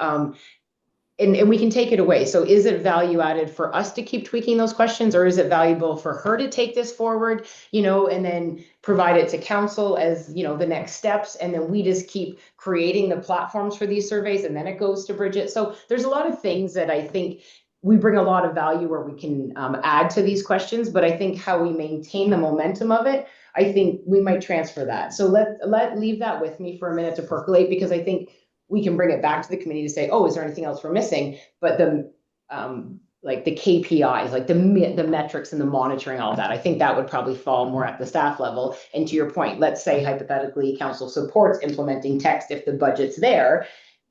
Speaker 8: And we can take it away. So is it value added for us to keep tweaking those questions, or is it valuable for her to take this forward, and then provide it to council as, the next steps, and then we just keep creating the platforms for these surveys, and then it goes to Bridget. So there's a lot of things that I think we bring a lot of value where we can add to these questions, but I think how we maintain the momentum of it, I think we might transfer that. So leave that with me for a minute to percolate, because I think we can bring it back to the committee to say, oh, is there anything else we're missing? But the like the KPIs, like the metrics and the monitoring, all of that, I think that would probably fall more at the staff level. And to your point, let's say hypothetically council supports implementing text if the budget's there.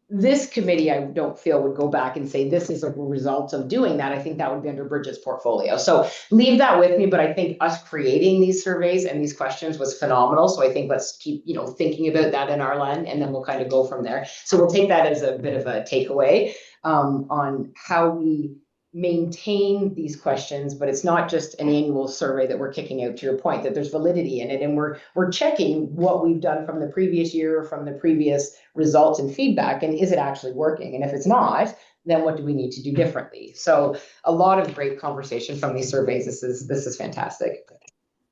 Speaker 8: This committee, I don't feel, would go back and say, this is a result of doing that. I think that would be under Bridget's portfolio. So leave that with me, but I think us creating these surveys and these questions was phenomenal. So I think let's keep, thinking about that in our land, and then we'll kind of go from there. So we'll take that as a bit of a takeaway on how we maintain these questions, but it's not just an annual survey that we're kicking out, to your point, that there's validity in it. And we're checking what we've done from the previous year, from the previous results and feedback, and is it actually working? And if it's not, then what do we need to do differently? So a lot of great conversation from these surveys. This is fantastic.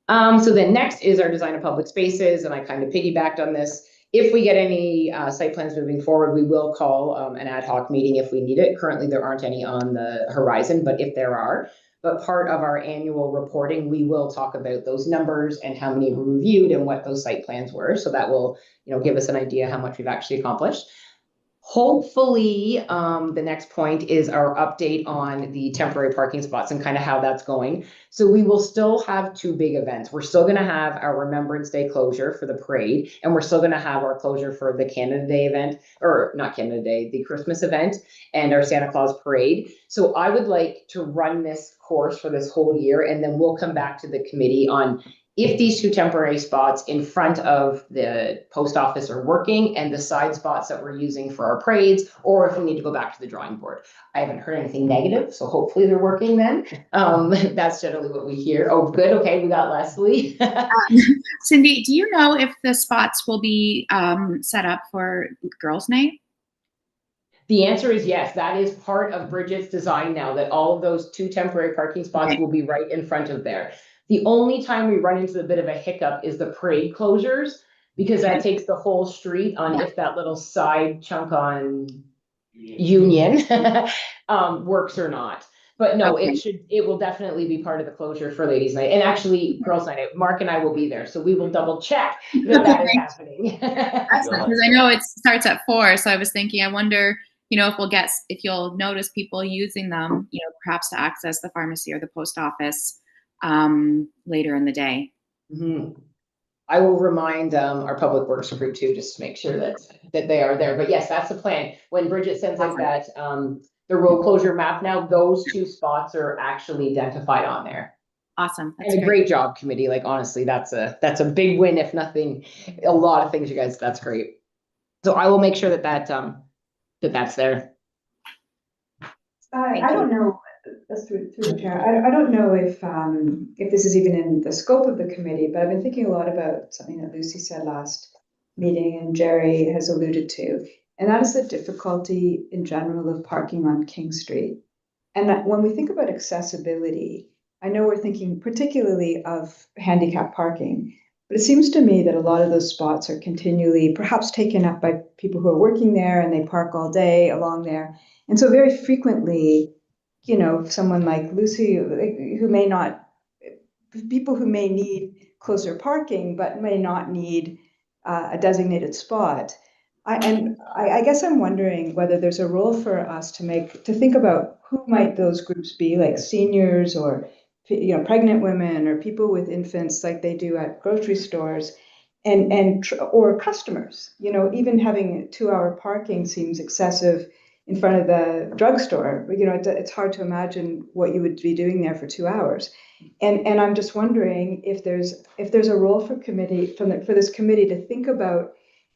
Speaker 8: So then next is our design of public spaces, and I kind of piggybacked on this. If we get any site plans moving forward, we will call an ad hoc meeting if we need it. Currently, there aren't any on the horizon, but if there are, but part of our annual reporting, we will talk about those numbers and how many were reviewed and what those site plans were. So that will, give us an idea how much we've actually accomplished. Hopefully, the next point is our update on the temporary parking spots and kind of how that's going. So we will still have two big events. We're still going to have our Remembrance Day closure for the parade, and we're still going to have our closure for the Canada Day event, or not Canada Day, the Christmas event and our Santa Claus parade. So I would like to run this course for this whole year, and then we'll come back to the committee on if these two temporary spots in front of the post office are working and the side spots that we're using for our parades, or if we need to go back to the drawing board. I haven't heard anything negative, so hopefully they're working then. That's generally what we hear. Oh, good. Okay, we got Leslie.
Speaker 3: Cindy, do you know if the spots will be set up for girls' night?
Speaker 8: The answer is yes. That is part of Bridget's design now, that all of those two temporary parking spots will be right in front of there. The only time we run into a bit of a hiccup is the parade closures, because that takes the whole street on if that little side chunk on Union works or not. But no,
Speaker 3: Okay.
Speaker 8: it will definitely be part of the closure for ladies' night, and actually girls' night. Mark and I will be there, so we will double check that is happening.
Speaker 3: Excellent, because I know it starts at 4, so I was thinking, I wonder, if you'll notice people using them, perhaps to access the pharmacy or the post office later in the day.
Speaker 8: Mhm. I will remind our public works crew too, just to make sure that they are there. But yes, that's the plan. When Bridget sends out that the road closure map now, those 2 spots are actually identified on there.
Speaker 3: Awesome. That's
Speaker 8: And a great job, committee. Like, honestly, that's a big win, if nothing, a lot of things, you guys, that's great. So I will make sure that's there.
Speaker 7: I don't know, through the chair, I don't know if this is even in the scope of the committee, but I've been thinking a lot about something that Lucy said last meeting and Jerry has alluded to, and that is the difficulty in general of parking on King Street. And that when we think about accessibility, I know we're thinking particularly of handicap parking, but it seems to me that a lot of those spots are continually perhaps taken up by people who are working there and they park all day along there. And so very frequently, someone like Lucy, who may not, people who may need closer parking, but may not need a designated spot. I guess I'm wondering whether there's a role for us to think about who might those groups be, like seniors or pregnant women or people with infants, like they do at grocery stores, or customers. Even having 2-hour parking seems excessive in front of the drugstore. It's hard to imagine what you would be doing there for 2 hours. And I'm just wondering if there's a role for this committee to think about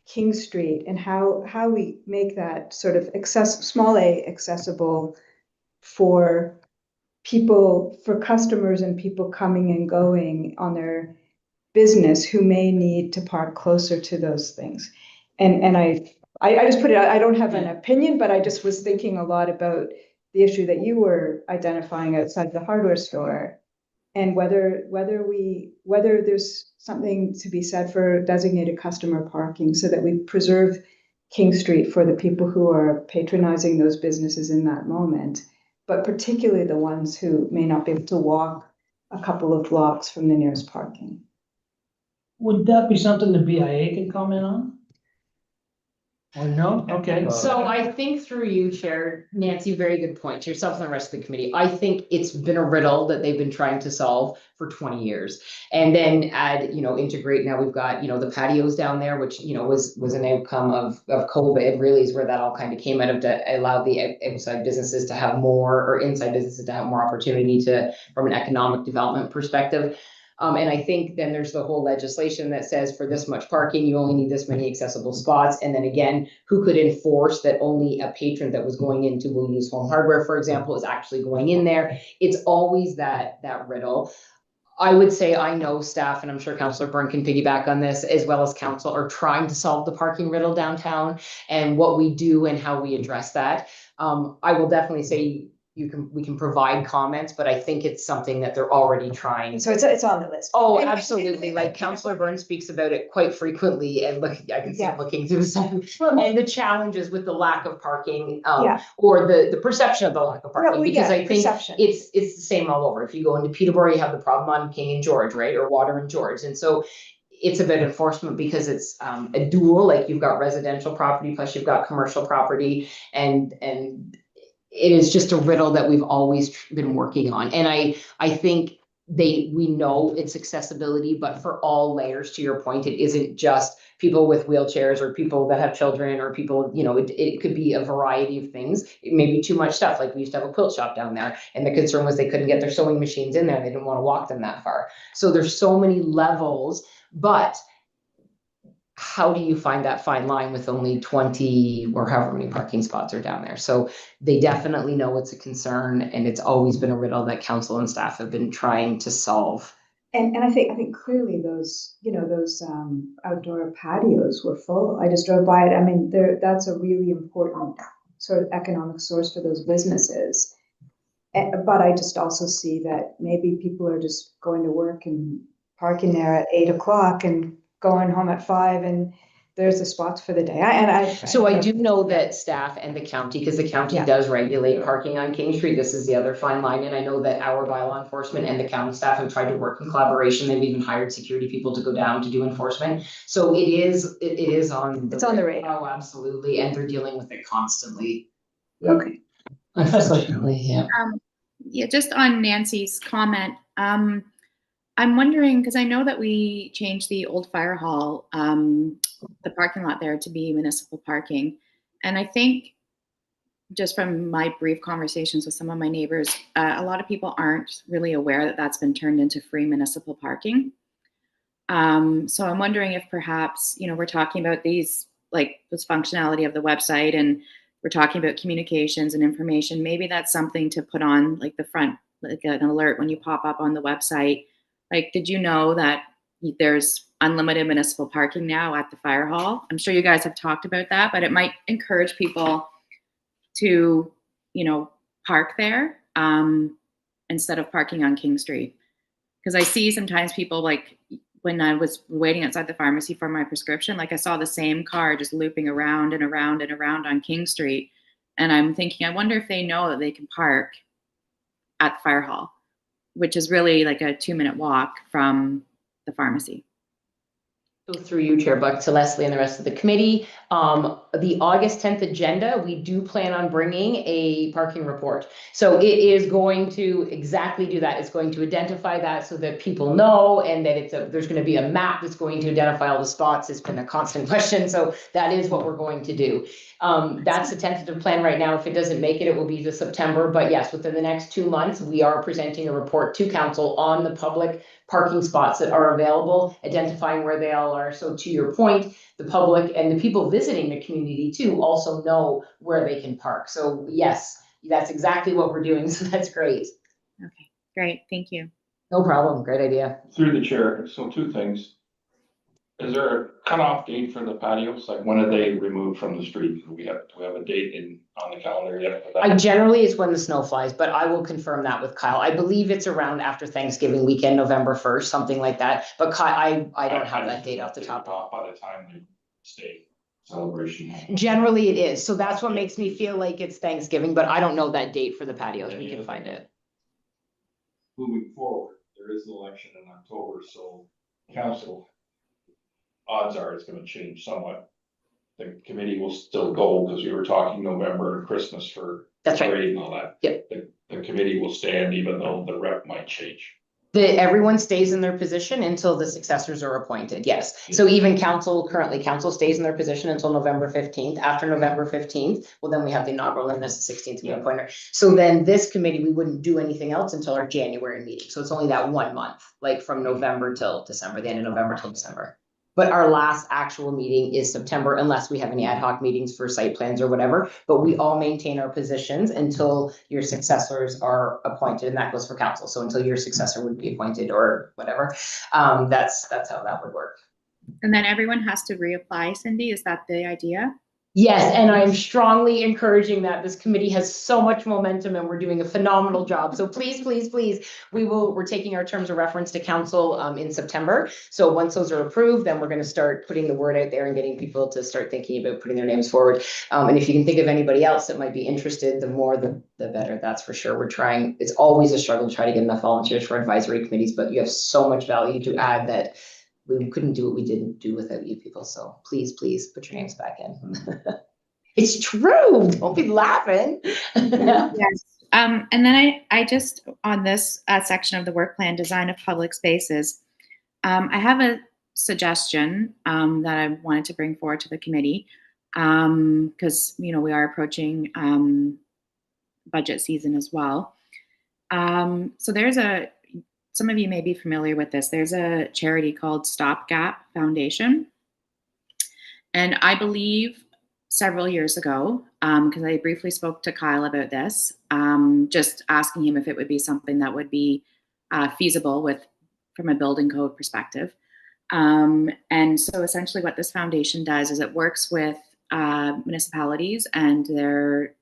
Speaker 7: King Street and how we make that sort of small a accessible for people, for customers and people coming and going on their business who may need to park closer to those things. And I just put it, I don't have an opinion, but I just was thinking a lot about the issue that you were identifying outside the hardware store, and whether there's something to be said for designated customer parking so that we preserve King Street for the people who are patronizing those businesses in that moment, but particularly the ones who may not be able to walk a couple of blocks from the nearest parking.
Speaker 2: Would that be something the BIA can comment on? Or no? Okay.
Speaker 8: So I think through you, Chair Nancy, very good point to yourself and the rest of the committee. I think it's been a riddle that they've been trying to solve for 20 years. And then integrate, now we've got, the patios down there, which, was an outcome of COVID, really is where that all kind of came out of, to allow the outside businesses to have more, or inside businesses to have more opportunity from an economic development perspective. And I think then there's the whole legislation that says for this much parking, you only need this many accessible spots. And then again, who could enforce that only a patron that was going into Williams Home Hardware, for example, is actually going in there? It's always that riddle. I would say I know staff, and I'm sure Councillor Byrne can piggyback on this, as well as council, are trying to solve the parking riddle downtown and what we do and how we address that. I will definitely say we can provide comments, but I think it's something that they're already trying.
Speaker 7: So it's on the list.
Speaker 8: Oh, absolutely. Like Councillor Byrne speaks about it quite frequently, and look, I can see him looking through some, and the challenges with the lack of parking, or the perception of the lack of parking, because I think it's the same all over. If you go into Peterborough, you have the problem on King and George, right? Or Water and George. And so it's about enforcement, because it's a dual, like you've got residential property, plus you've got commercial property, and it is just a riddle that we've always been working on. And I think we know it's accessibility, but for all layers, to your point, it isn't just people with wheelchairs or people that have children or people, it could be a variety of things. It may be too much stuff. Like we used to have a quilt shop down there, and the concern was they couldn't get their sewing machines in there. They didn't want to walk them that far. So there's so many levels, but how do you find that fine line with only 20 or however many parking spots are down there? So they definitely know it's a concern, and it's always been a riddle that council and staff have been trying to solve.
Speaker 7: And I think clearly those outdoor patios were full. I just drove by it. I mean, that's a really important sort of economic source for those businesses. But I just also see that maybe people are just going to work and parking there at 8 o'clock and going home at 5, and there's the spots for the day.
Speaker 8: So I do know that staff and the county, because the county
Speaker 7: Yeah.
Speaker 8: does regulate parking on King Street, this is the other fine line, and I know that our bylaw enforcement and the county staff have tried to work in collaboration, they've even hired security people to go down to do enforcement. So it is on.
Speaker 7: It's on the radar.
Speaker 8: Oh, absolutely, and they're dealing with it constantly.
Speaker 7: Okay.
Speaker 8: Unfortunately, yeah.
Speaker 3: Yeah, just on Nancy's comment, I'm wondering, because I know that we changed the old fire hall, the parking lot there to be municipal parking. And I think just from my brief conversations with some of my neighbors, a lot of people aren't really aware that that's been turned into free municipal parking. So I'm wondering if perhaps, we're talking about these, like this functionality of the website, and we're talking about communications and information. Maybe that's something to put on like the front, like an alert when you pop up on the website. Like, did you know that there's unlimited municipal parking now at the fire hall? I'm sure you guys have talked about that, but it might encourage people to, park there instead of parking on King Street. Because I see sometimes people, like when I was waiting outside the pharmacy for my prescription, like I saw the same car just looping around and around and around on King Street. And I'm thinking, I wonder if they know that they can park at the fire hall, which is really like a 2-minute walk from the pharmacy.
Speaker 8: So through you, Chair Buck, to Leslie and the rest of the committee, the August 10th agenda, we do plan on bringing a parking report. So it is going to exactly do that. It's going to identify that so that people know, and that there's going to be a map that's going to identify all the spots. It's been a constant question. So that is what we're going to do. That's the tentative plan right now. If it doesn't make it, it will be to September. But yes, within the next 2 months, we are presenting a report to council on the public parking spots that are available, identifying where they all are. So to your point, the public and the people visiting the community too also know where they can park. So yes, that's exactly what we're doing. So that's great.
Speaker 3: Okay, great. Thank you.
Speaker 8: No problem. Great idea.
Speaker 4: Through the chair, so 2 things. Is there a cutoff date for the patios? Like when are they removed from the street? Do we have a date on the calendar yet for that?
Speaker 8: Generally it's when the snow flies, but I will confirm that with Kyle. I believe it's around after Thanksgiving weekend, November 1st, something like that. But Kyle, I don't have that date off the top.
Speaker 4: By the time they stay celebration.
Speaker 8: Generally it is. So that's what makes me feel like it's Thanksgiving, but I don't know that date for the patios. We can find it.
Speaker 4: Moving forward, there is an election in October, so council, odds are it's gonna change somewhat. The committee will still go, because we were talking November and Christmas for
Speaker 8: That's right.
Speaker 4: parade and all that.
Speaker 8: Yep.
Speaker 4: The committee will stand even though the rep might change.
Speaker 8: Everyone stays in their position until the successors are appointed, yes. So even currently council stays in their position until November 15th. After November 15th, well, then we have the inaugural, and that's the 16th we appoint. So then this committee, we wouldn't do anything else until our January meeting. So it's only that 1 month, like from November till December, the end of November till December. But our last actual meeting is September, unless we have any ad hoc meetings for site plans or whatever. But we all maintain our positions until your successors are appointed, and that goes for council. So until your successor would be appointed or whatever, that's how that would work.
Speaker 3: And then everyone has to reapply, Cindy? Is that the idea?
Speaker 8: Yes, and I'm strongly encouraging that. This committee has so much momentum and we're doing a phenomenal job. So please, please, please, we're taking our terms of reference to council in September. So once those are approved, then we're going to start putting the word out there and getting people to start thinking about putting their names forward. And if you can think of anybody else that might be interested, the more the better, that's for sure. We're trying, it's always a struggle to try to get enough volunteers for advisory committees, but you have so much value to add that we couldn't do what we didn't do without you people. So please, please put your names back in. It's true. Don't be laughing.
Speaker 3: Yes. And then I just, on this section of the work plan, design of public spaces, I have a suggestion that I wanted to bring forward to the committee, because, we are approaching budget season as well. So some of you may be familiar with this. There's a charity called Stopgap Foundation. And I believe several years ago, because I briefly spoke to Kyle about this, just asking him if it would be something that would be feasible from a building code perspective. And so essentially what this foundation does is it works with municipalities and their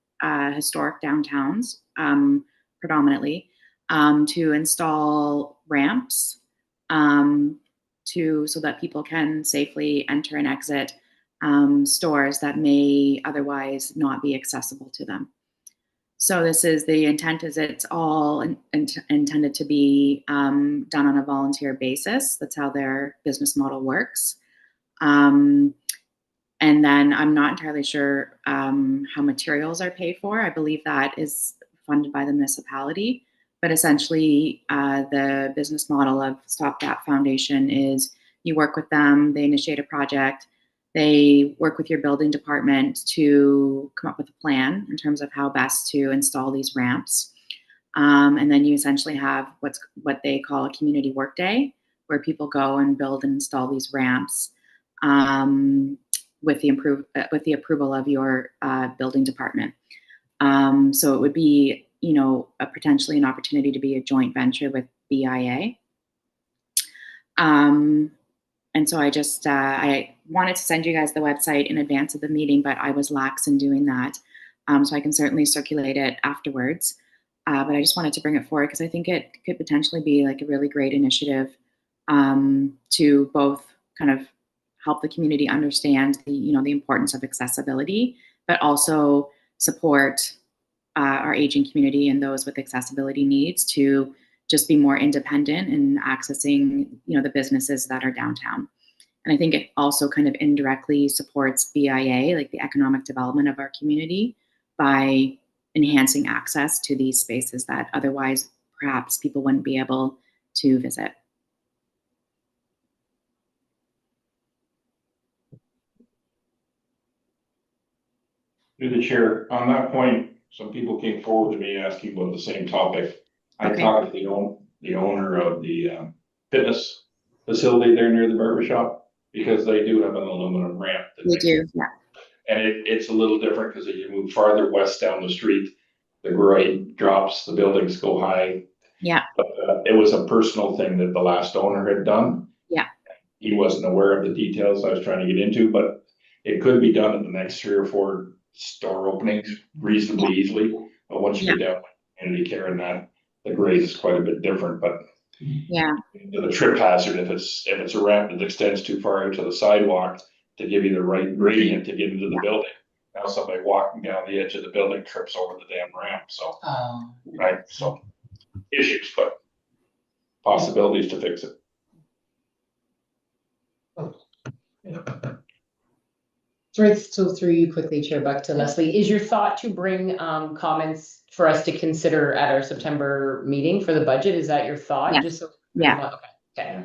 Speaker 3: historic downtowns predominantly, to install ramps so that people can safely enter and exit stores that may otherwise not be accessible to them. So the intent is it's all intended to be done on a volunteer basis. That's how their business model works. And then I'm not entirely sure how materials are paid for. I believe that is funded by the municipality. But essentially, the business model of Stopgap Foundation is you work with them, they initiate a project, they work with your building department to come up with a plan in terms of how best to install these ramps. And then you essentially have what they call a community workday, where people go and build and install these ramps with the approval of your building department. So it would be, potentially an opportunity to be a joint venture with BIA. And so I wanted to send you guys the website in advance of the meeting, but I was lax in doing that. So I can certainly circulate it afterwards. But I just wanted to bring it forward because I think it could potentially be like a really great initiative to both kind of help the community understand the importance of accessibility, but also support our aging community and those with accessibility needs to just be more independent in accessing, the businesses that are downtown. And I think it also kind of indirectly supports BIA, like the economic development of our community, by enhancing access to these spaces that otherwise perhaps people wouldn't be able to visit.
Speaker 4: Through the chair, on that point, some people came forward to me asking about the same topic. I
Speaker 3: Okay.
Speaker 4: talked to the owner of the fitness facility there near the barber shop, because they do have an aluminum ramp.
Speaker 3: We do, yeah.
Speaker 4: And it's a little different because as you move farther west down the street, the grade drops, the buildings go high.
Speaker 3: Yeah.
Speaker 4: But it was a personal thing that the last owner had done.
Speaker 3: Yeah.
Speaker 4: He wasn't aware of the details I was trying to get into, but it could be done in the next 3 or 4 store openings reasonably easily. But once you get down community care and that, the grade is quite a bit different, but
Speaker 3: yeah,
Speaker 4: the trip hazard, if it's a ramp that extends too far out to the sidewalk to give you the right gradient to get into the building. Now somebody walking down the edge of the building trips over the damn ramp, so, right, so issues, but possibilities to fix it.
Speaker 8: So through you quickly, Chair Buck, to Leslie, is your thought to bring comments for us to consider at our September meeting for the budget? Is that your thought?
Speaker 3: Yeah.
Speaker 8: Just so.
Speaker 3: Yeah.
Speaker 8: Okay.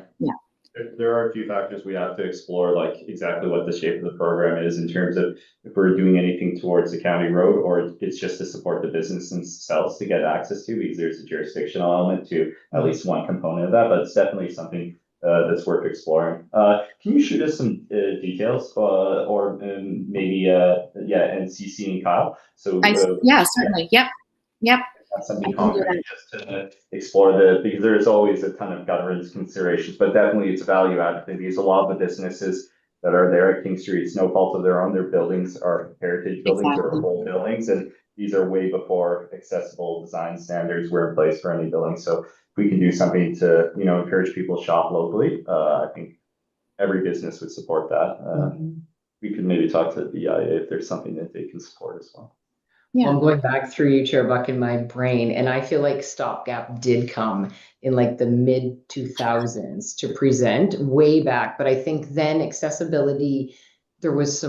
Speaker 1: There are a few factors we have to explore, like exactly what the shape of the program is in terms of if we're doing anything towards the county road, or it's just to support the business themselves to get access to, because there's a jurisdictional element to at least one component of that, but it's definitely something that's worth exploring. Can you shoot us some details or maybe and CC and Kyle? So
Speaker 3: yeah, certainly. Yep.
Speaker 1: That's something concrete just to explore because there's always a ton of governance considerations, but definitely it's a value add thing because a lot of the businesses that are there at King Street, it's no fault of their own. Their buildings are heritage buildings or old buildings, and these are way before accessible design standards were in place for any building. So if we can do something to encourage people to shop locally, I think every business would support that. We could maybe talk to the BIA if there's something that they can support as well.
Speaker 3: Yeah.
Speaker 8: Well, I'm going back through you, Chair Buck, in my brain, and I feel like Stopgap did come in like the mid 2000s to present way back. But I think then accessibility, there was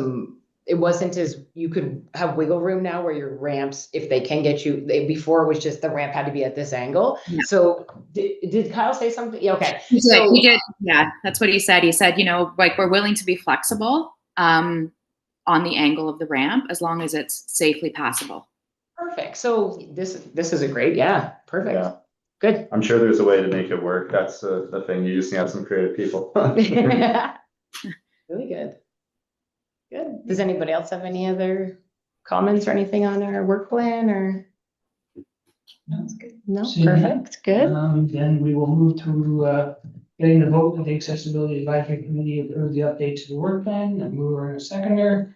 Speaker 8: it wasn't as, you could have wiggle room now where your ramps, if they can get you, before it was just the ramp had to be at this angle. Yeah. So did Kyle say something? Yeah, okay.
Speaker 3: He did. Yeah, that's what he said. He said, like we're willing to be flexible. On the angle of the ramp, as long as it's safely passable.
Speaker 8: Perfect. So this is a great, perfect. Yeah. Good.
Speaker 1: I'm sure there's a way to make it work. That's the thing. You just need to have some creative people.
Speaker 8: Really good. Good. Does anybody else have any other comments or anything on our work plan or?
Speaker 7: No, that's good.
Speaker 8: No, perfect. Good.
Speaker 2: Then we will move to getting the vote of the Accessibility Advisory Committee approve the update to the work plan, and mover and a seconder.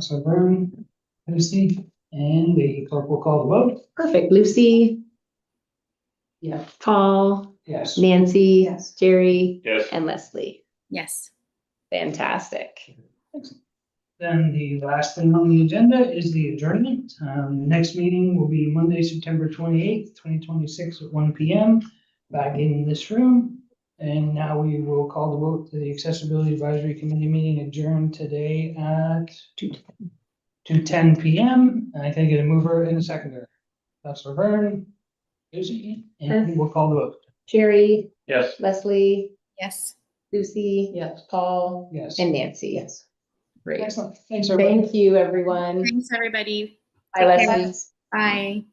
Speaker 2: So Vern, Lucy, and the clerk will call the vote.
Speaker 8: Perfect. Lucy,
Speaker 2: Yeah.
Speaker 8: Paul,
Speaker 2: Yes.
Speaker 8: Nancy,
Speaker 7: Yes.
Speaker 8: Jerry,
Speaker 6: Yes.
Speaker 8: and Leslie.
Speaker 3: Yes.
Speaker 8: Fantastic.
Speaker 2: Then the last thing on the agenda is the adjournment. Next meeting will be Monday, September 28th, 2026 at 1 PM. Back in this room. And now we will call the vote to the Accessibility Advisory Committee meeting adjourned today at 2:10 PM. I can get a mover and a seconder. Councilor Vern, Lucy, and we'll call the vote.
Speaker 8: Jerry,
Speaker 6: Yes.
Speaker 8: Leslie,
Speaker 3: Yes.
Speaker 8: Lucy.
Speaker 5: Yes.
Speaker 8: Paul.
Speaker 2: Yes.
Speaker 8: And Nancy.
Speaker 7: Yes.
Speaker 8: Great.
Speaker 2: Excellent. Thanks, everybody.
Speaker 8: Thank you, everyone.
Speaker 3: Thanks, everybody.
Speaker 8: Bye,
Speaker 3: Take care.
Speaker 8: Leslie.
Speaker 3: Bye.